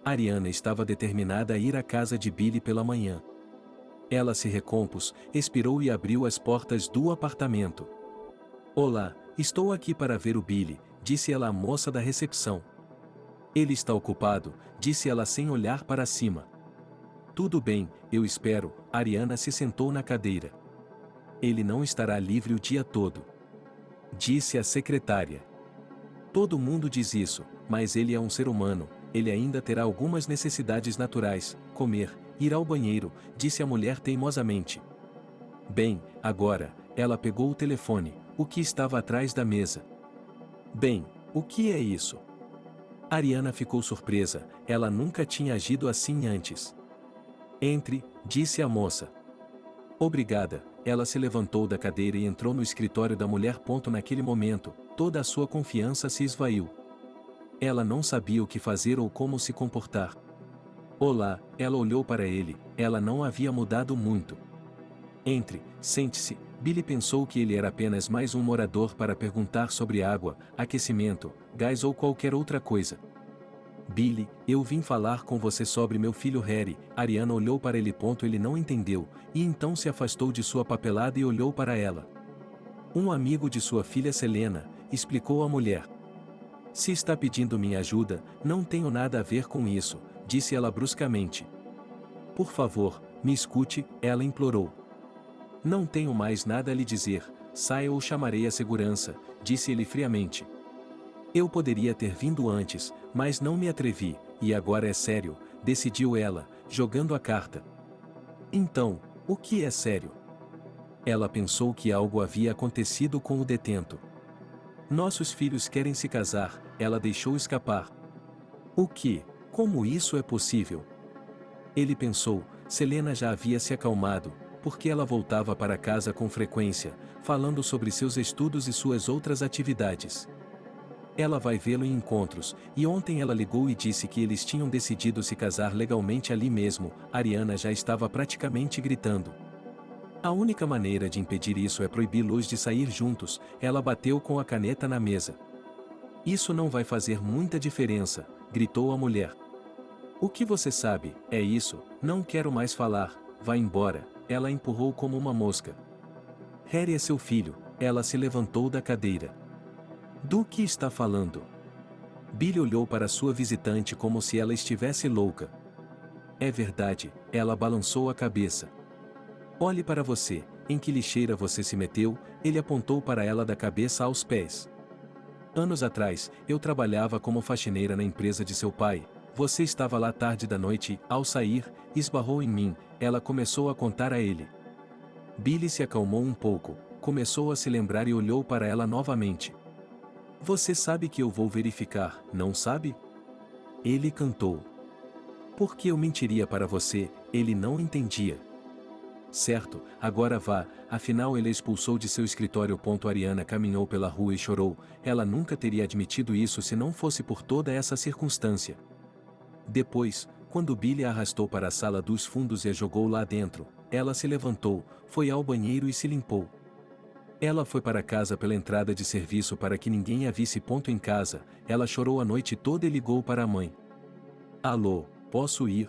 Ariana estava determinada a ir à casa de Billy pela manhã. Ela se recompôs, expirou e abriu as portas do apartamento. Olá, estou aqui para ver o Billy, disse ela à moça da recepção. Ele está ocupado, disse ela sem olhar para cima. Tudo bem, eu espero. Ariana se sentou na cadeira. Ele não estará livre o dia todo, disse a secretária. Todo mundo diz isso, mas ele é um ser humano, ele ainda terá algumas necessidades naturais, comer, ir ao banheiro, disse a mulher teimosamente. Bem, agora, ela pegou o telefone, o que estava atrás da mesa. Bem, o que é isso? Ariana ficou surpresa, ela nunca tinha agido assim antes. Entre, disse a moça. Obrigada, ela se levantou da cadeira e entrou no escritório da mulher. Naquele momento, toda a sua confiança se esvaiu. Ela não sabia o que fazer ou como se comportar. Olá, ela olhou para ele, ela não havia mudado muito. Entre, sente-se, Billy pensou que ele era apenas mais um morador para perguntar sobre água, aquecimento, gás ou qualquer outra coisa. Billy, eu vim falar com você sobre meu filho Harry. Ariana olhou para ele. Ele não entendeu, e então se afastou de sua papelada e olhou para ela. Um amigo de sua filha Selena, explicou a mulher. Se está pedindo minha ajuda, não tenho nada a ver com isso, disse ela bruscamente. Por favor, me escute, ela implorou. Não tenho mais nada a lhe dizer, saia ou chamarei a segurança, disse ele friamente. Eu poderia ter vindo antes, mas não me atrevi, e agora é sério, decidiu ela, jogando a carta. Então, o que é sério? Ela pensou que algo havia acontecido com o detento. Nossos filhos querem se casar, ela deixou escapar. O que? Como isso é possível? Ele pensou, Selena já havia se acalmado, porque ela voltava para casa com frequência, falando sobre seus estudos e suas outras atividades. Ela vai vê-lo em encontros, e ontem ela ligou e disse que eles tinham decidido se casar legalmente ali mesmo. Ariana já estava praticamente gritando. A única maneira de impedir isso é proibi-los de sair juntos, ela bateu com a caneta na mesa. Isso não vai fazer muita diferença, gritou a mulher. O que você sabe, é isso, não quero mais falar, vá embora, ela empurrou como uma mosca. Harry é seu filho, ela se levantou da cadeira. Do que está falando? Billy olhou para sua visitante como se ela estivesse louca. É verdade, ela balançou a cabeça. Olhe para você, em que lixeira você se meteu, ele apontou para ela da cabeça aos pés. Anos atrás, eu trabalhava como faxineira na empresa de seu pai. Você estava lá tarde da noite e, ao sair, esbarrou em mim, ela começou a contar a ele. Billy se acalmou um pouco, começou a se lembrar e olhou para ela novamente. Você sabe que eu vou verificar, não sabe? Ele cantou. Por que eu mentiria para você? Ele não entendia. Certo, agora vá, afinal ele a expulsou de seu escritório. Ariana caminhou pela rua e chorou, ela nunca teria admitido isso se não fosse por toda essa circunstância. Depois, quando Billy a arrastou para a sala dos fundos e a jogou lá dentro, ela se levantou, foi ao banheiro e se limpou. Ela foi para casa pela entrada de serviço para que ninguém a visse. Em casa, ela chorou a noite toda e ligou para a mãe. Alô, posso ir?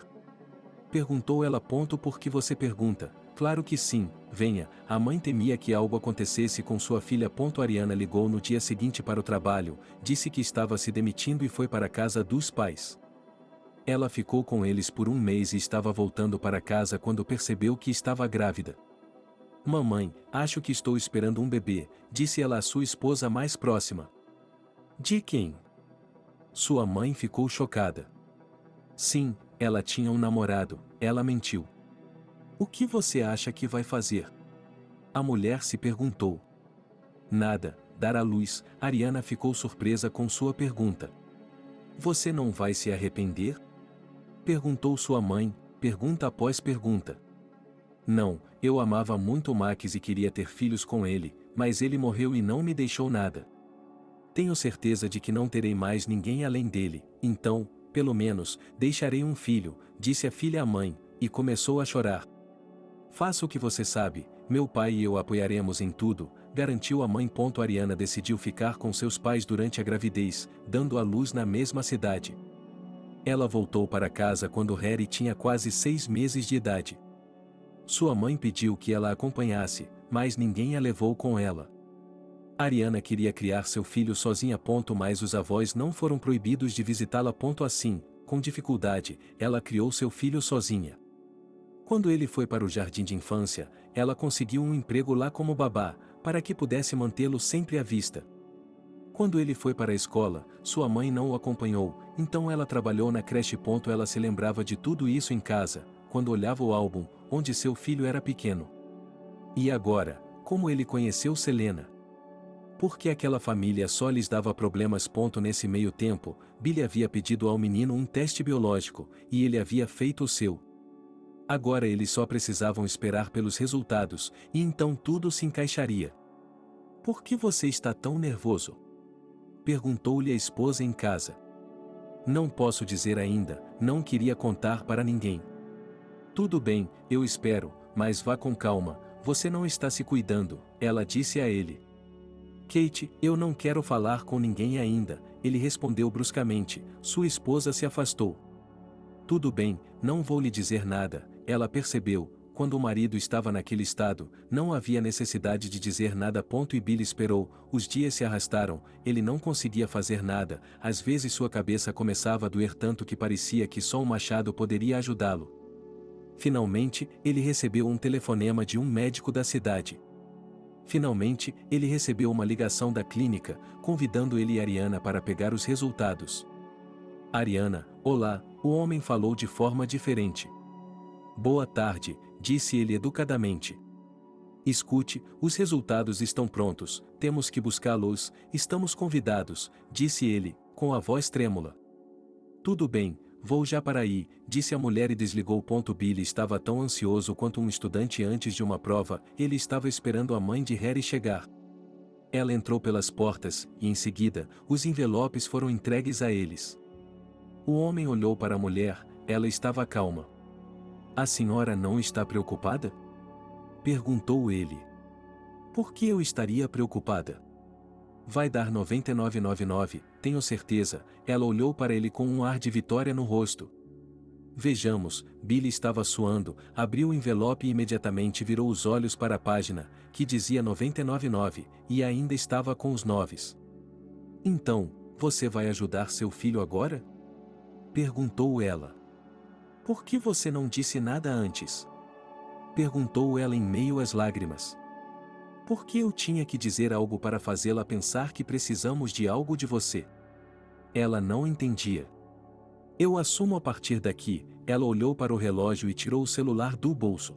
Perguntou ela. Por que você pergunta? Claro que sim, venha, a mãe temia que algo acontecesse com sua filha. Ariana ligou no dia seguinte para o trabalho, disse que estava se demitindo e foi para a casa dos pais. Ela ficou com eles por um mês e estava voltando para casa quando percebeu que estava grávida. Mamãe, acho que estou esperando um bebê, disse ela à sua esposa mais próxima. De quem? Sua mãe ficou chocada. Sim, ela tinha um namorado, ela mentiu. O que você acha que vai fazer? A mulher se perguntou. Nada, dar à luz. Ariana ficou surpresa com sua pergunta. Você não vai se arrepender? Perguntou sua mãe, pergunta após pergunta. Não, eu amava muito Max e queria ter filhos com ele, mas ele morreu e não me deixou nada. Tenho certeza de que não terei mais ninguém além dele, então, pelo menos, deixarei um filho, disse a filha à mãe, e começou a chorar. Faça o que você sabe, meu pai e eu apoiaremos em tudo, garantiu a mãe. Ariana decidiu ficar com seus pais durante a gravidez, dando à luz na mesma cidade. Ela voltou para casa quando Harry tinha quase 6 meses de idade. Sua mãe pediu que ela a acompanhasse, mas ninguém a levou com ela. Ariana queria criar seu filho sozinha. Mas os avós não foram proibidos de visitá-la. Assim, com dificuldade, ela criou seu filho sozinha. Quando ele foi para o jardim de infância, ela conseguiu um emprego lá como babá, para que pudesse mantê-lo sempre à vista. Quando ele foi para a escola, sua mãe não o acompanhou, então ela trabalhou na creche. Ela se lembrava de tudo isso em casa, quando olhava o álbum, onde seu filho era pequeno. E agora, como ele conheceu Selena? Porque aquela família só lhes dava problemas. Nesse meio tempo, Billy havia pedido ao menino um teste biológico, e ele havia feito o seu. Agora eles só precisavam esperar pelos resultados, e então tudo se encaixaria. Por que você está tão nervoso? Perguntou-lhe a esposa em casa. Não posso dizer ainda, não queria contar para ninguém. Tudo bem, eu espero, mas vá com calma, você não está se cuidando, ela disse a ele. Kate, eu não quero falar com ninguém ainda, ele respondeu bruscamente. Sua esposa se afastou. Tudo bem, não vou lhe dizer nada, ela percebeu, quando o marido estava naquele estado, não havia necessidade de dizer nada. E Billy esperou, os dias se arrastaram, ele não conseguia fazer nada, às vezes sua cabeça começava a doer tanto que parecia que só um machado poderia ajudá-lo. Finalmente, ele recebeu um telefonema de um médico da cidade. Finalmente, ele recebeu uma ligação da clínica, convidando ele e Ariana para pegar os resultados. Ariana, olá, o homem falou de forma diferente. Boa tarde, disse ele educadamente. Escute, os resultados estão prontos, temos que buscá-los, estamos convidados, disse ele, com a voz trêmula. Tudo bem, vou já para aí, disse a mulher e desligou. Billy estava tão ansioso quanto um estudante antes de uma prova, ele estava esperando a mãe de Harry chegar. Ela entrou pelas portas, e em seguida, os envelopes foram entregues a eles. O homem olhou para a mulher, ela estava calma. A senhora não está preocupada? Perguntou ele. Por que eu estaria preocupada? Vai dar 99,99, tenho certeza. Ela olhou para ele com um ar de vitória no rosto. Vejamos, Billy estava suando, abriu o envelope e imediatamente virou os olhos para a página, que dizia 99,9, e ainda estava com os noves. Então, você vai ajudar seu filho agora? Perguntou ela. Por que você não disse nada antes? Perguntou ela em meio às lágrimas. Por que eu tinha que dizer algo para fazê-la pensar que precisamos de algo de você? Ela não entendia. Eu assumo a partir daqui. Ela olhou para o relógio e tirou o celular do bolso.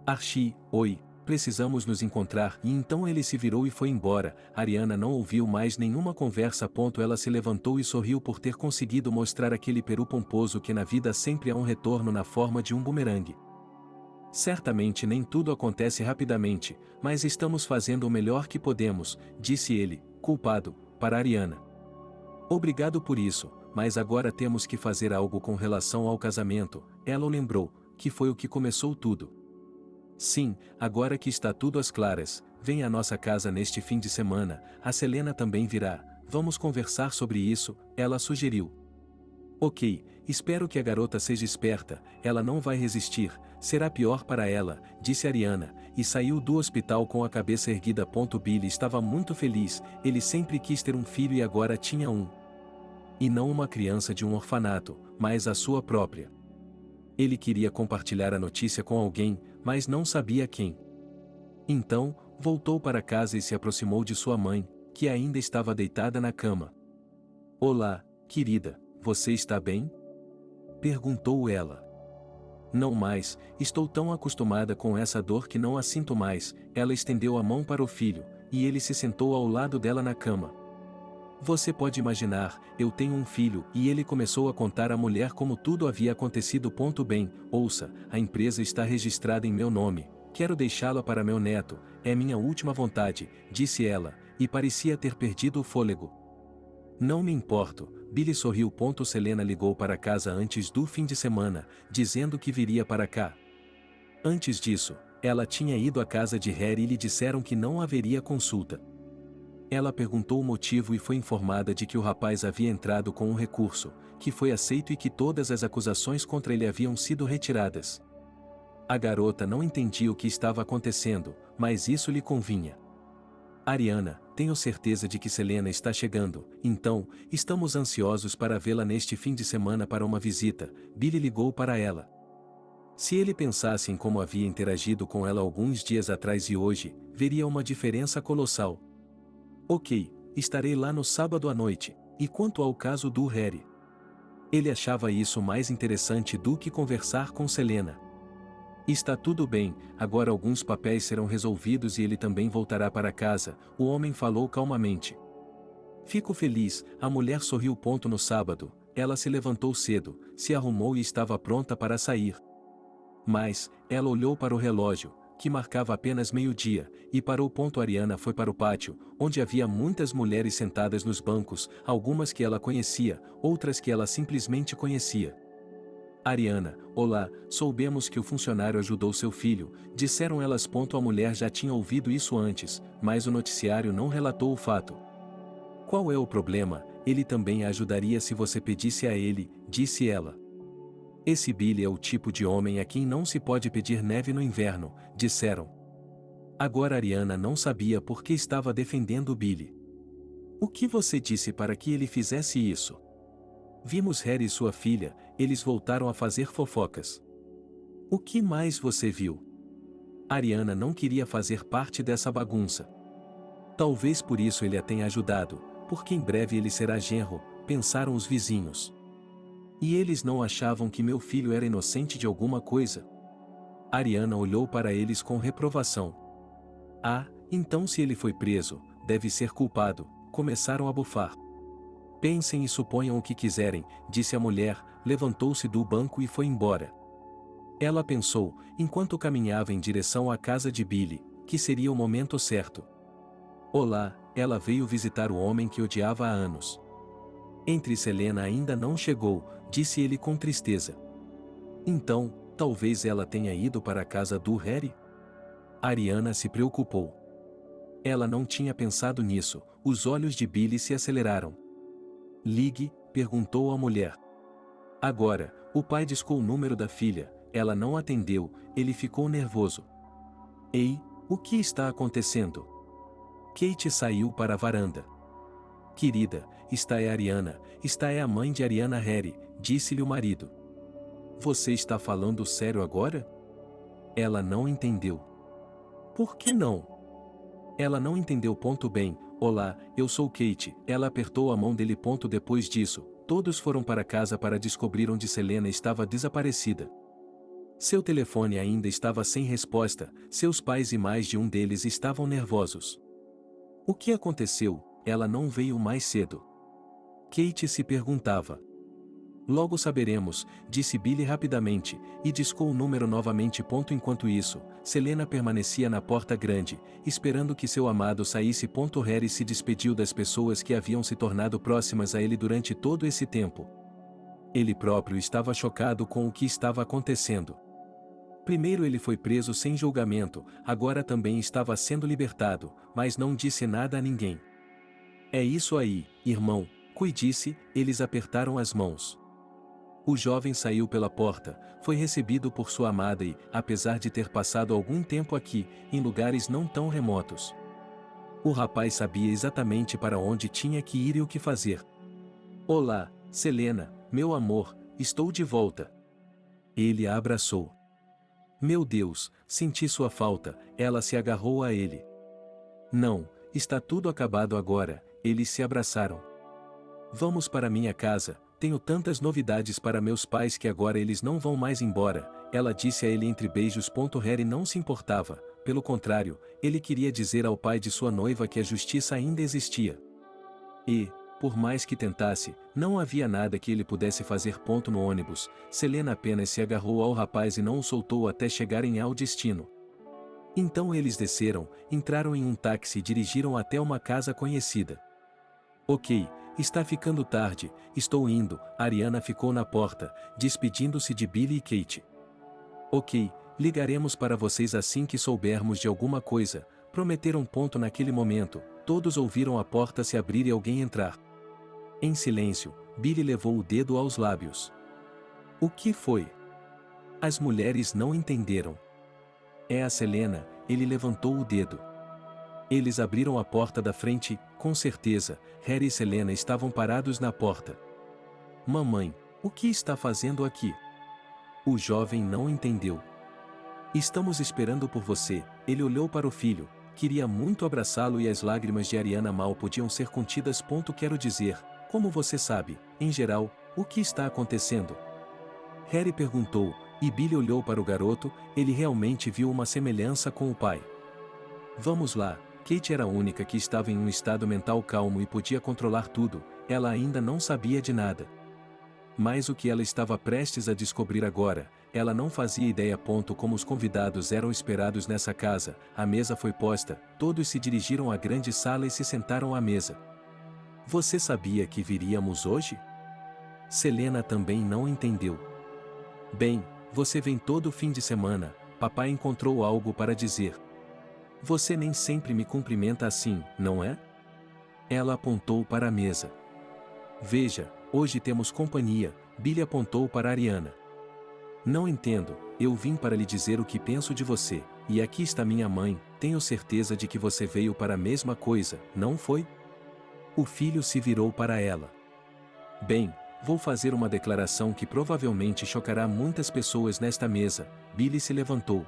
Archie, oi, precisamos nos encontrar. E então ele se virou e foi embora. Ariana não ouviu mais nenhuma conversa. Ela se levantou e sorriu por ter conseguido mostrar aquele peru pomposo que na vida sempre há um retorno na forma de um bumerangue. Certamente nem tudo acontece rapidamente, mas estamos fazendo o melhor que podemos, disse ele, culpado, para Ariana. Obrigado por isso, mas agora temos que fazer algo com relação ao casamento, ela o lembrou, que foi o que começou tudo. Sim, agora que está tudo às claras, vem à nossa casa neste fim de semana, a Selena também virá, vamos conversar sobre isso, ela sugeriu. Ok, espero que a garota seja esperta, ela não vai resistir, será pior para ela, disse Ariana, e saiu do hospital com a cabeça erguida. Billy estava muito feliz, ele sempre quis ter um filho e agora tinha um. E não uma criança de um orfanato, mas a sua própria. Ele queria compartilhar a notícia com alguém, mas não sabia quem. Então, voltou para casa e se aproximou de sua mãe, que ainda estava deitada na cama. Olá, querida, você está bem? Perguntou ela. Não mais, estou tão acostumada com essa dor que não a sinto mais. Ela estendeu a mão para o filho, e ele se sentou ao lado dela na cama. Você pode imaginar, eu tenho um filho, e ele começou a contar à mulher como tudo havia acontecido. Bem, ouça, a empresa está registrada em meu nome, quero deixá-la para meu neto, é minha última vontade, disse ela, e parecia ter perdido o fôlego. Não me importo, Billy sorriu. Selena ligou para casa antes do fim de semana, dizendo que viria para cá. Antes disso, ela tinha ido à casa de Harry e lhe disseram que não haveria consulta. Ela perguntou o motivo e foi informada de que o rapaz havia entrado com um recurso, que foi aceito e que todas as acusações contra ele haviam sido retiradas. A garota não entendia o que estava acontecendo, mas isso lhe convinha. Ariana, tenho certeza de que Selena está chegando, então, estamos ansiosos para vê-la neste fim de semana para uma visita. Billy ligou para ela. Se ele pensasse em como havia interagido com ela alguns dias atrás e hoje, veria uma diferença colossal. Ok, estarei lá no sábado à noite, e quanto ao caso do Harry? Ele achava isso mais interessante do que conversar com Selena. Está tudo bem, agora alguns papéis serão resolvidos e ele também voltará para casa, o homem falou calmamente. Fico feliz, a mulher sorriu. No sábado, ela se levantou cedo, se arrumou e estava pronta para sair. Mas, ela olhou para o relógio, que marcava apenas meio-dia, e parou. Ariana foi para o pátio, onde havia muitas mulheres sentadas nos bancos, algumas que ela conhecia, outras que ela simplesmente conhecia. Ariana, olá, soubemos que o funcionário ajudou seu filho, disseram elas. A mulher já tinha ouvido isso antes, mas o noticiário não relatou o fato. Qual é o problema? Ele também a ajudaria se você pedisse a ele, disse ela. Esse Billy é o tipo de homem a quem não se pode pedir neve no inverno, disseram. Agora Ariana não sabia por que estava defendendo Billy. O que você disse para que ele fizesse isso? Vimos Harry e sua filha, eles voltaram a fazer fofocas. O que mais você viu? Ariana não queria fazer parte dessa bagunça. Talvez por isso ele a tenha ajudado, porque em breve ele será genro, pensaram os vizinhos. E eles não achavam que meu filho era inocente de alguma coisa? Ariana olhou para eles com reprovação. Ah, então se ele foi preso, deve ser culpado, começaram a bufar. Pensem e suponham o que quiserem, disse a mulher, levantou-se do banco e foi embora. Ela pensou, enquanto caminhava em direção à casa de Billy, que seria o momento certo. Olá, ela veio visitar o homem que odiava há anos. Entre Selena ainda não chegou, disse ele com tristeza. Então, talvez ela tenha ido para a casa do Harry? Ariana se preocupou. Ela não tinha pensado nisso, os olhos de Billy se aceleraram. Ligue, perguntou a mulher. Agora, o pai discou o número da filha, ela não atendeu, ele ficou nervoso. Ei, o que está acontecendo? Kate saiu para a varanda. Querida, esta é Ariana, esta é a mãe de Ariana Harry, disse-lhe o marido. Você está falando sério agora? Ela não entendeu. Por que não? Ela não entendeu. Bem, olá, eu sou Kate. Ela apertou a mão dele. Depois disso, todos foram para casa para descobrir onde Selena estava desaparecida. Seu telefone ainda estava sem resposta, seus pais e mais de um deles estavam nervosos. O que aconteceu? Ela não veio mais cedo. Kate se perguntava. Logo saberemos, disse Billy rapidamente, e discou o número novamente. Enquanto isso, Selena permanecia na porta grande, esperando que seu amado saísse. Harry se despediu das pessoas que haviam se tornado próximas a ele durante todo esse tempo. Ele próprio estava chocado com o que estava acontecendo. Primeiro ele foi preso sem julgamento, agora também estava sendo libertado, mas não disse nada a ninguém. É isso aí, irmão, cuide-se, eles apertaram as mãos. O jovem saiu pela porta, foi recebido por sua amada e, apesar de ter passado algum tempo aqui, em lugares não tão remotos, o rapaz sabia exatamente para onde tinha que ir e o que fazer. Olá, Selena, meu amor, estou de volta. Ele a abraçou. Meu Deus, senti sua falta, ela se agarrou a ele. Não, está tudo acabado agora, eles se abraçaram. Vamos para minha casa. Tenho tantas novidades para meus pais que agora eles não vão mais embora, ela disse a ele entre beijos. Harry não se importava, pelo contrário, ele queria dizer ao pai de sua noiva que a justiça ainda existia. E, por mais que tentasse, não havia nada que ele pudesse fazer. No ônibus, Selena apenas se agarrou ao rapaz e não o soltou até chegarem ao destino. Então eles desceram, entraram em um táxi e dirigiram até uma casa conhecida. Ok. Está ficando tarde, estou indo, Ariana ficou na porta, despedindo-se de Billy e Kate. Ok, ligaremos para vocês assim que soubermos de alguma coisa, prometeram. Naquele momento, todos ouviram a porta se abrir e alguém entrar. Em silêncio, Billy levou o dedo aos lábios. O que foi? As mulheres não entenderam. É a Selena, ele levantou o dedo. Eles abriram a porta da frente, com certeza, Harry e Selena estavam parados na porta. Mamãe, o que está fazendo aqui? O jovem não entendeu. Estamos esperando por você, ele olhou para o filho, queria muito abraçá-lo e as lágrimas de Ariana mal podiam ser contidas. Quero dizer, como você sabe, em geral, o que está acontecendo? Harry perguntou, e Billy olhou para o garoto, ele realmente viu uma semelhança com o pai. Vamos lá. Kate era a única que estava em um estado mental calmo e podia controlar tudo, ela ainda não sabia de nada. Mas o que ela estava prestes a descobrir agora, ela não fazia ideia. Como os convidados eram esperados nessa casa, a mesa foi posta, todos se dirigiram à grande sala e se sentaram à mesa. Você sabia que viríamos hoje? Selena também não entendeu. Bem, você vem todo fim de semana, papai encontrou algo para dizer. Você nem sempre me cumprimenta assim, não é? Ela apontou para a mesa. Veja, hoje temos companhia, Billy apontou para Ariana. Não entendo, eu vim para lhe dizer o que penso de você, e aqui está minha mãe, tenho certeza de que você veio para a mesma coisa, não foi? O filho se virou para ela. Bem, vou fazer uma declaração que provavelmente chocará muitas pessoas nesta mesa, Billy se levantou.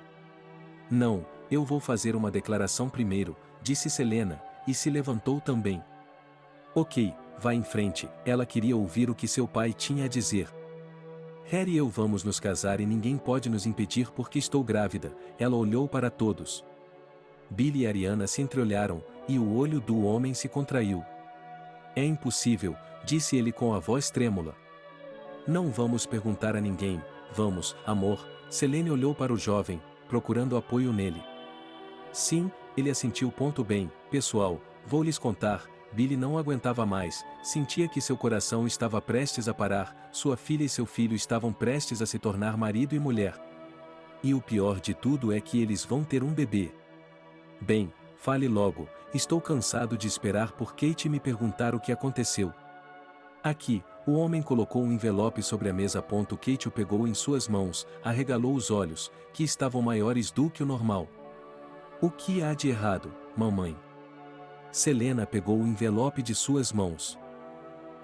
Não, eu vou fazer uma declaração primeiro, disse Selena, e se levantou também. Ok, vá em frente, ela queria ouvir o que seu pai tinha a dizer. Harry e eu vamos nos casar e ninguém pode nos impedir porque estou grávida, ela olhou para todos. Billy e Ariana se entreolharam, e o olho do homem se contraiu. É impossível, disse ele com a voz trêmula. Não vamos perguntar a ninguém, vamos, amor, Selene olhou para o jovem, procurando apoio nele. Sim, ele assentiu. Bem, pessoal, vou lhes contar, Billy não aguentava mais, sentia que seu coração estava prestes a parar, sua filha e seu filho estavam prestes a se tornar marido e mulher. E o pior de tudo é que eles vão ter um bebê. Bem, fale logo, estou cansado de esperar por Kate me perguntar o que aconteceu. Aqui, o homem colocou um envelope sobre a mesa. Kate o pegou em suas mãos, arregalou os olhos, que estavam maiores do que o normal. O que há de errado, mamãe? Selena pegou o envelope de suas mãos.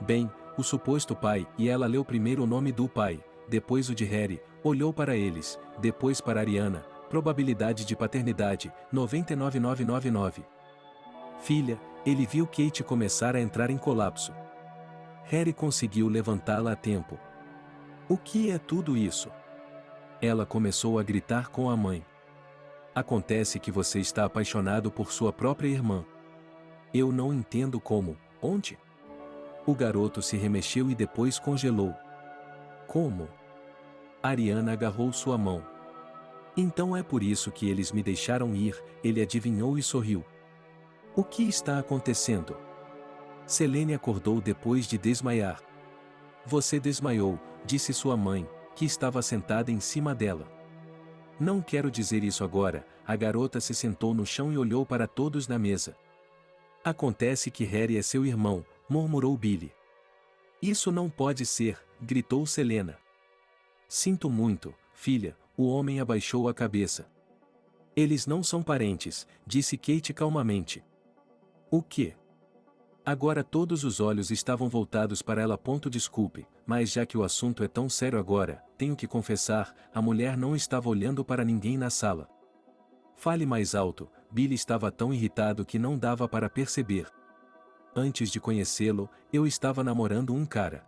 Bem, o suposto pai, e ela leu primeiro o nome do pai, depois o de Harry, olhou para eles, depois para Ariana, probabilidade de paternidade, 99,999. Filha, ele viu Kate começar a entrar em colapso. Harry conseguiu levantá-la a tempo. O que é tudo isso? Ela começou a gritar com a mãe. Acontece que você está apaixonado por sua própria irmã. Eu não entendo como, onde? O garoto se remexeu e depois congelou. Como? Ariana agarrou sua mão. Então é por isso que eles me deixaram ir, ele adivinhou e sorriu. O que está acontecendo? Selene acordou depois de desmaiar. Você desmaiou, disse sua mãe, que estava sentada em cima dela. Não quero dizer isso agora, a garota se sentou no chão e olhou para todos na mesa. Acontece que Harry é seu irmão, murmurou Billy. Isso não pode ser, gritou Selena. Sinto muito, filha, o homem abaixou a cabeça. Eles não são parentes, disse Kate calmamente. O quê? Agora todos os olhos estavam voltados para ela. Desculpe, mas já que o assunto é tão sério agora, tenho que confessar, a mulher não estava olhando para ninguém na sala. Fale mais alto, Billy estava tão irritado que não dava para perceber. Antes de conhecê-lo, eu estava namorando um cara.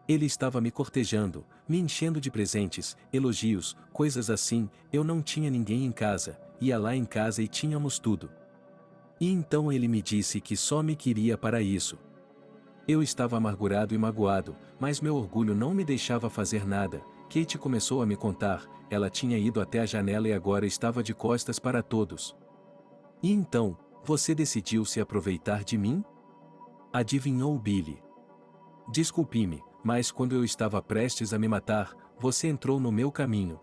Ele estava me cortejando, me enchendo de presentes, elogios, coisas assim, eu não tinha ninguém em casa, ia lá em casa e tínhamos tudo. E então ele me disse que só me queria para isso. Eu estava amargurado e magoado, mas meu orgulho não me deixava fazer nada. Kate começou a me contar, ela tinha ido até a janela e agora estava de costas para todos. E então, você decidiu se aproveitar de mim? Adivinhou Billy. Desculpe-me, mas quando eu estava prestes a me matar, você entrou no meu caminho.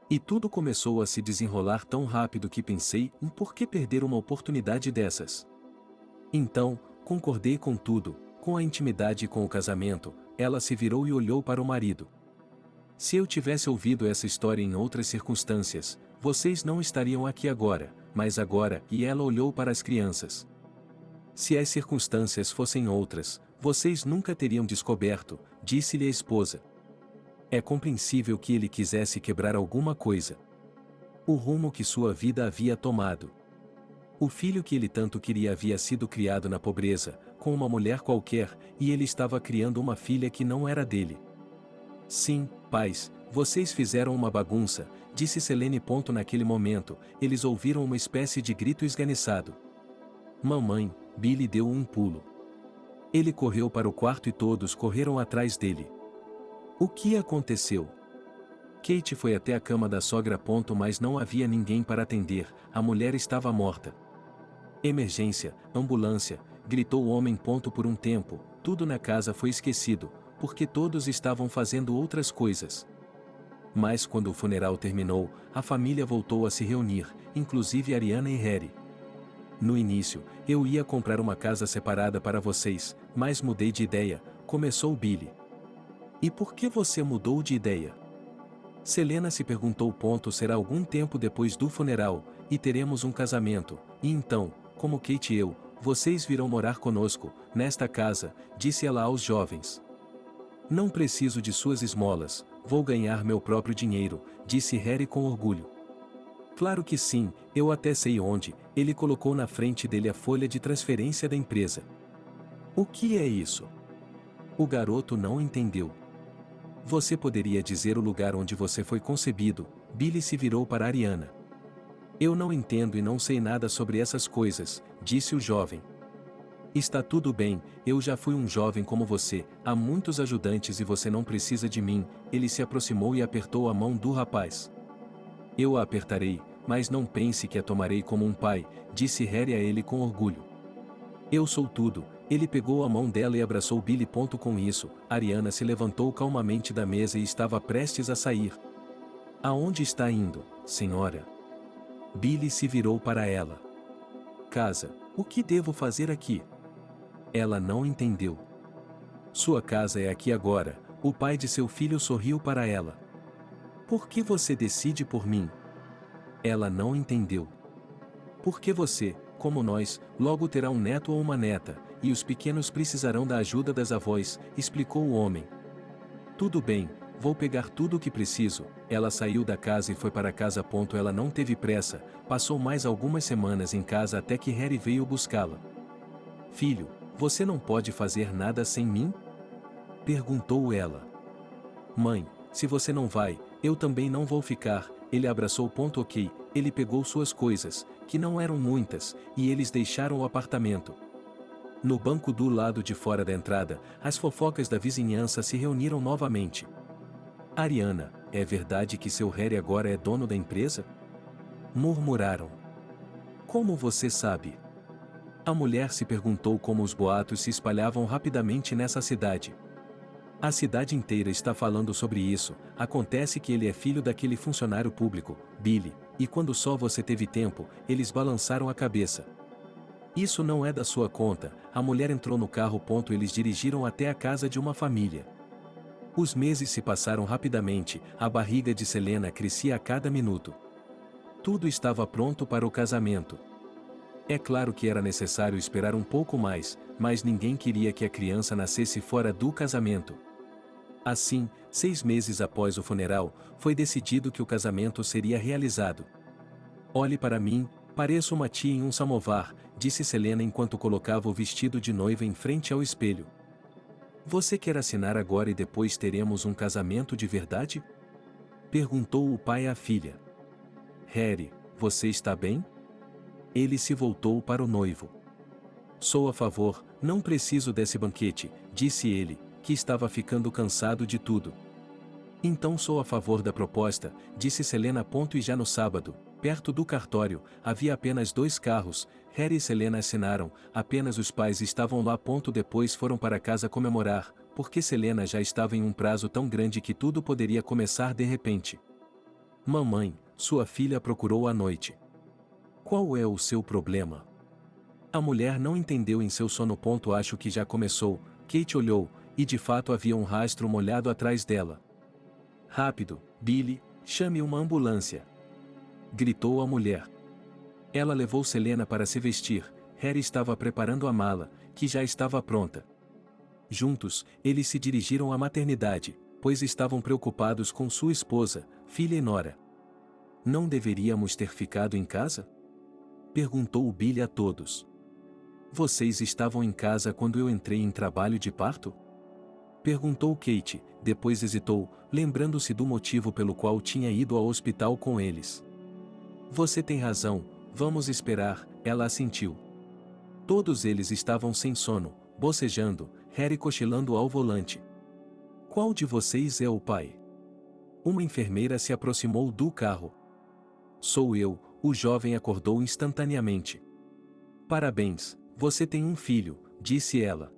E tudo começou a se desenrolar tão rápido que pensei em por que perder uma oportunidade dessas. Então, concordei com tudo, com a intimidade e com o casamento. Ela se virou e olhou para o marido. Se eu tivesse ouvido essa história em outras circunstâncias, vocês não estariam aqui agora, mas agora, e ela olhou para as crianças. Se as circunstâncias fossem outras, vocês nunca teriam descoberto, disse-lhe a esposa. É compreensível que ele quisesse quebrar alguma coisa. O rumo que sua vida havia tomado. O filho que ele tanto queria havia sido criado na pobreza, com uma mulher qualquer, e ele estava criando uma filha que não era dele. Sim, pais, vocês fizeram uma bagunça, disse Selene. Naquele momento, eles ouviram uma espécie de grito esganiçado. Mamãe, Billy deu um pulo. Ele correu para o quarto e todos correram atrás dele. O que aconteceu? Kate foi até a cama da sogra. Mas não havia ninguém para atender, a mulher estava morta. Emergência, ambulância, gritou o homem. Por um tempo, tudo na casa foi esquecido, porque todos estavam fazendo outras coisas. Mas quando o funeral terminou, a família voltou a se reunir, inclusive Ariana e Harry. No início, eu ia comprar uma casa separada para vocês, mas mudei de ideia, começou Billy. E por que você mudou de ideia? Selena se perguntou. Será algum tempo depois do funeral, e teremos um casamento, e então, como Kate e eu, vocês virão morar conosco, nesta casa, disse ela aos jovens. Não preciso de suas esmolas, vou ganhar meu próprio dinheiro, disse Harry com orgulho. Claro que sim, eu até sei onde, ele colocou na frente dele a folha de transferência da empresa. O que é isso? O garoto não entendeu. Você poderia dizer o lugar onde você foi concebido, Billy se virou para Ariana. Eu não entendo e não sei nada sobre essas coisas, disse o jovem. Está tudo bem, eu já fui um jovem como você, há muitos ajudantes e você não precisa de mim, ele se aproximou e apertou a mão do rapaz. Eu a apertarei, mas não pense que a tomarei como um pai, disse Harry a ele com orgulho. Eu sou tudo, ele pegou a mão dela e abraçou Billy. Com isso, Ariana se levantou calmamente da mesa e estava prestes a sair. Aonde está indo, senhora? Billy se virou para ela. Casa, o que devo fazer aqui? Ela não entendeu. Sua casa é aqui agora, o pai de seu filho sorriu para ela. Por que você decide por mim? Ela não entendeu. Porque você, como nós, logo terá um neto ou uma neta, e os pequenos precisarão da ajuda das avós, explicou o homem. Tudo bem, vou pegar tudo o que preciso. Ela saiu da casa e foi para casa. Ela não teve pressa, passou mais algumas semanas em casa até que Harry veio buscá-la. Filho, você não pode fazer nada sem mim? Perguntou ela. Mãe, se você não vai, eu também não vou ficar. Ele abraçou. Ok, ele pegou suas coisas, que não eram muitas, e eles deixaram o apartamento. No banco do lado de fora da entrada, as fofocas da vizinhança se reuniram novamente. Ariana, é verdade que seu Harry agora é dono da empresa? Murmuraram. Como você sabe? A mulher se perguntou como os boatos se espalhavam rapidamente nessa cidade. A cidade inteira está falando sobre isso. Acontece que ele é filho daquele funcionário público, Billy, e quando só você teve tempo, eles balançaram a cabeça. Isso não é da sua conta. A mulher entrou no carro. Eles dirigiram até a casa de uma família. Os meses se passaram rapidamente, a barriga de Selena crescia a cada minuto. Tudo estava pronto para o casamento. É claro que era necessário esperar um pouco mais, mas ninguém queria que a criança nascesse fora do casamento. Assim, 6 meses após o funeral, foi decidido que o casamento seria realizado. Olhe para mim, pareço uma tia em um samovar, disse Selena enquanto colocava o vestido de noiva em frente ao espelho. Você quer assinar agora e depois teremos um casamento de verdade? Perguntou o pai à filha. Harry, você está bem? Ele se voltou para o noivo. Sou a favor, não preciso desse banquete, disse ele, que estava ficando cansado de tudo. Então sou a favor da proposta, disse Selena. E já no sábado, perto do cartório, havia apenas 2 carros, Harry e Selena assinaram, apenas os pais estavam lá. Depois foram para casa comemorar, porque Selena já estava em um prazo tão grande que tudo poderia começar de repente. Mamãe, sua filha procurou à noite. Qual é o seu problema? A mulher não entendeu em seu sono. Acho que já começou. Kate olhou, e de fato havia um rastro molhado atrás dela. Rápido, Billy, chame uma ambulância. Gritou a mulher. Ela levou Selena para se vestir. Harry estava preparando a mala, que já estava pronta. Juntos, eles se dirigiram à maternidade, pois estavam preocupados com sua esposa, filha e nora. Não deveríamos ter ficado em casa? Perguntou Billy a todos. Vocês estavam em casa quando eu entrei em trabalho de parto? Perguntou Kate, depois hesitou, lembrando-se do motivo pelo qual tinha ido ao hospital com eles. Você tem razão, vamos esperar, ela assentiu. Todos eles estavam sem sono, bocejando, Harry cochilando ao volante. Qual de vocês é o pai? Uma enfermeira se aproximou do carro. Sou eu, o jovem acordou instantaneamente. Parabéns, você tem um filho, disse ela.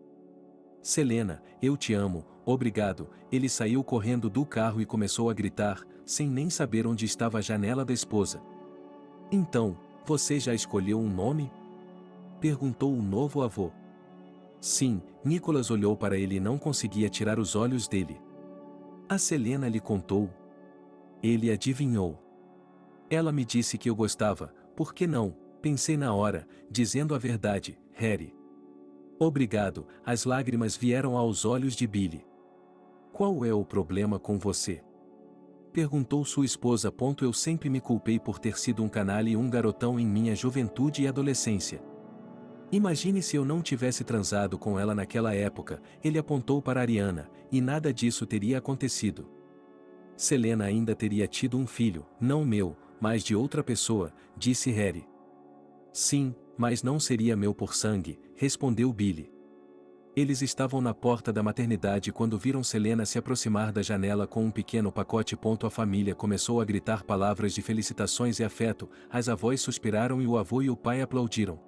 Selena, eu te amo, obrigado. Ele saiu correndo do carro e começou a gritar, sem nem saber onde estava a janela da esposa. Então, você já escolheu um nome? Perguntou o novo avô. Sim, Nicholas olhou para ele e não conseguia tirar os olhos dele. A Selena lhe contou. Ele adivinhou. Ela me disse que eu gostava, por que não? Pensei na hora, dizendo a verdade, Harry. Obrigado, as lágrimas vieram aos olhos de Billy. Qual é o problema com você? Perguntou sua esposa. Eu sempre me culpei por ter sido um canalha e um garotão em minha juventude e adolescência. Imagine se eu não tivesse transado com ela naquela época, ele apontou para Ariana, e nada disso teria acontecido. Selena ainda teria tido um filho, não meu, mas de outra pessoa, disse Harry. Sim, mas não seria meu por sangue, respondeu Billy. Eles estavam na porta da maternidade quando viram Selena se aproximar da janela com um pequeno pacote. A família começou a gritar palavras de felicitações e afeto, as avós suspiraram e o avô e o pai aplaudiram.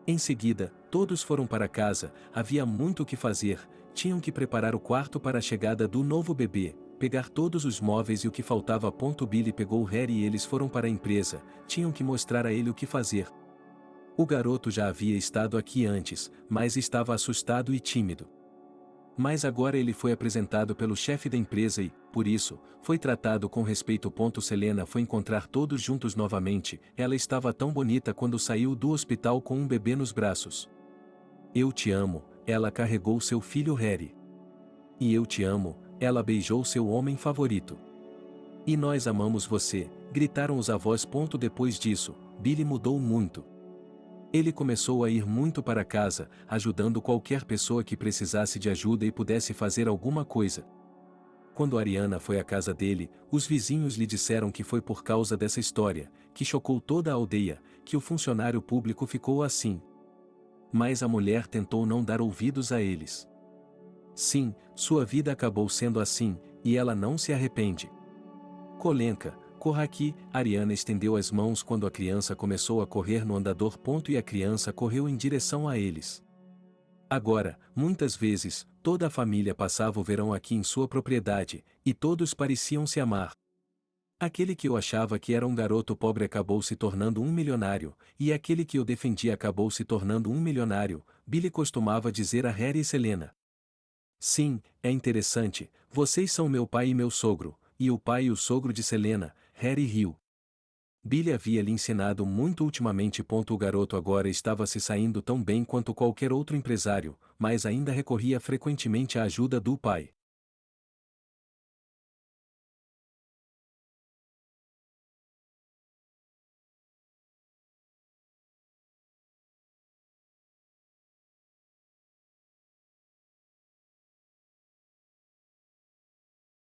Em seguida, todos foram para casa, havia muito o que fazer, tinham que preparar o quarto para a chegada do novo bebê, pegar todos os móveis e o que faltava. Billy pegou Harry e eles foram para a empresa, tinham que mostrar a ele o que fazer. O garoto já havia estado aqui antes, mas estava assustado e tímido. Mas agora ele foi apresentado pelo chefe da empresa e, por isso, foi tratado com respeito. Selena foi encontrar todos juntos novamente, ela estava tão bonita quando saiu do hospital com um bebê nos braços. Eu te amo, ela carregou seu filho Harry. E eu te amo, ela beijou seu homem favorito. E nós amamos você, gritaram os avós. Depois disso, Billy mudou muito. Ele começou a ir muito para casa, ajudando qualquer pessoa que precisasse de ajuda e pudesse fazer alguma coisa. Quando Ariana foi à casa dele, os vizinhos lhe disseram que foi por causa dessa história, que chocou toda a aldeia, que o funcionário público ficou assim. Mas a mulher tentou não dar ouvidos a eles. Sim, sua vida acabou sendo assim, e ela não se arrepende. Kolenka, corra aqui. Ariana estendeu as mãos quando a criança começou a correr no andador. E a criança correu em direção a eles. Agora, muitas vezes, toda a família passava o verão aqui em sua propriedade, e todos pareciam se amar. Aquele que eu achava que era um garoto pobre acabou se tornando um milionário, e aquele que eu defendia acabou se tornando um milionário, Billy costumava dizer a Harry e Selena. Sim, é interessante, vocês são meu pai e meu sogro, e o pai e o sogro de Selena. Harry riu. Billy havia lhe ensinado muito ultimamente. O garoto agora estava se saindo tão bem quanto qualquer outro empresário, mas ainda recorria frequentemente à ajuda do pai.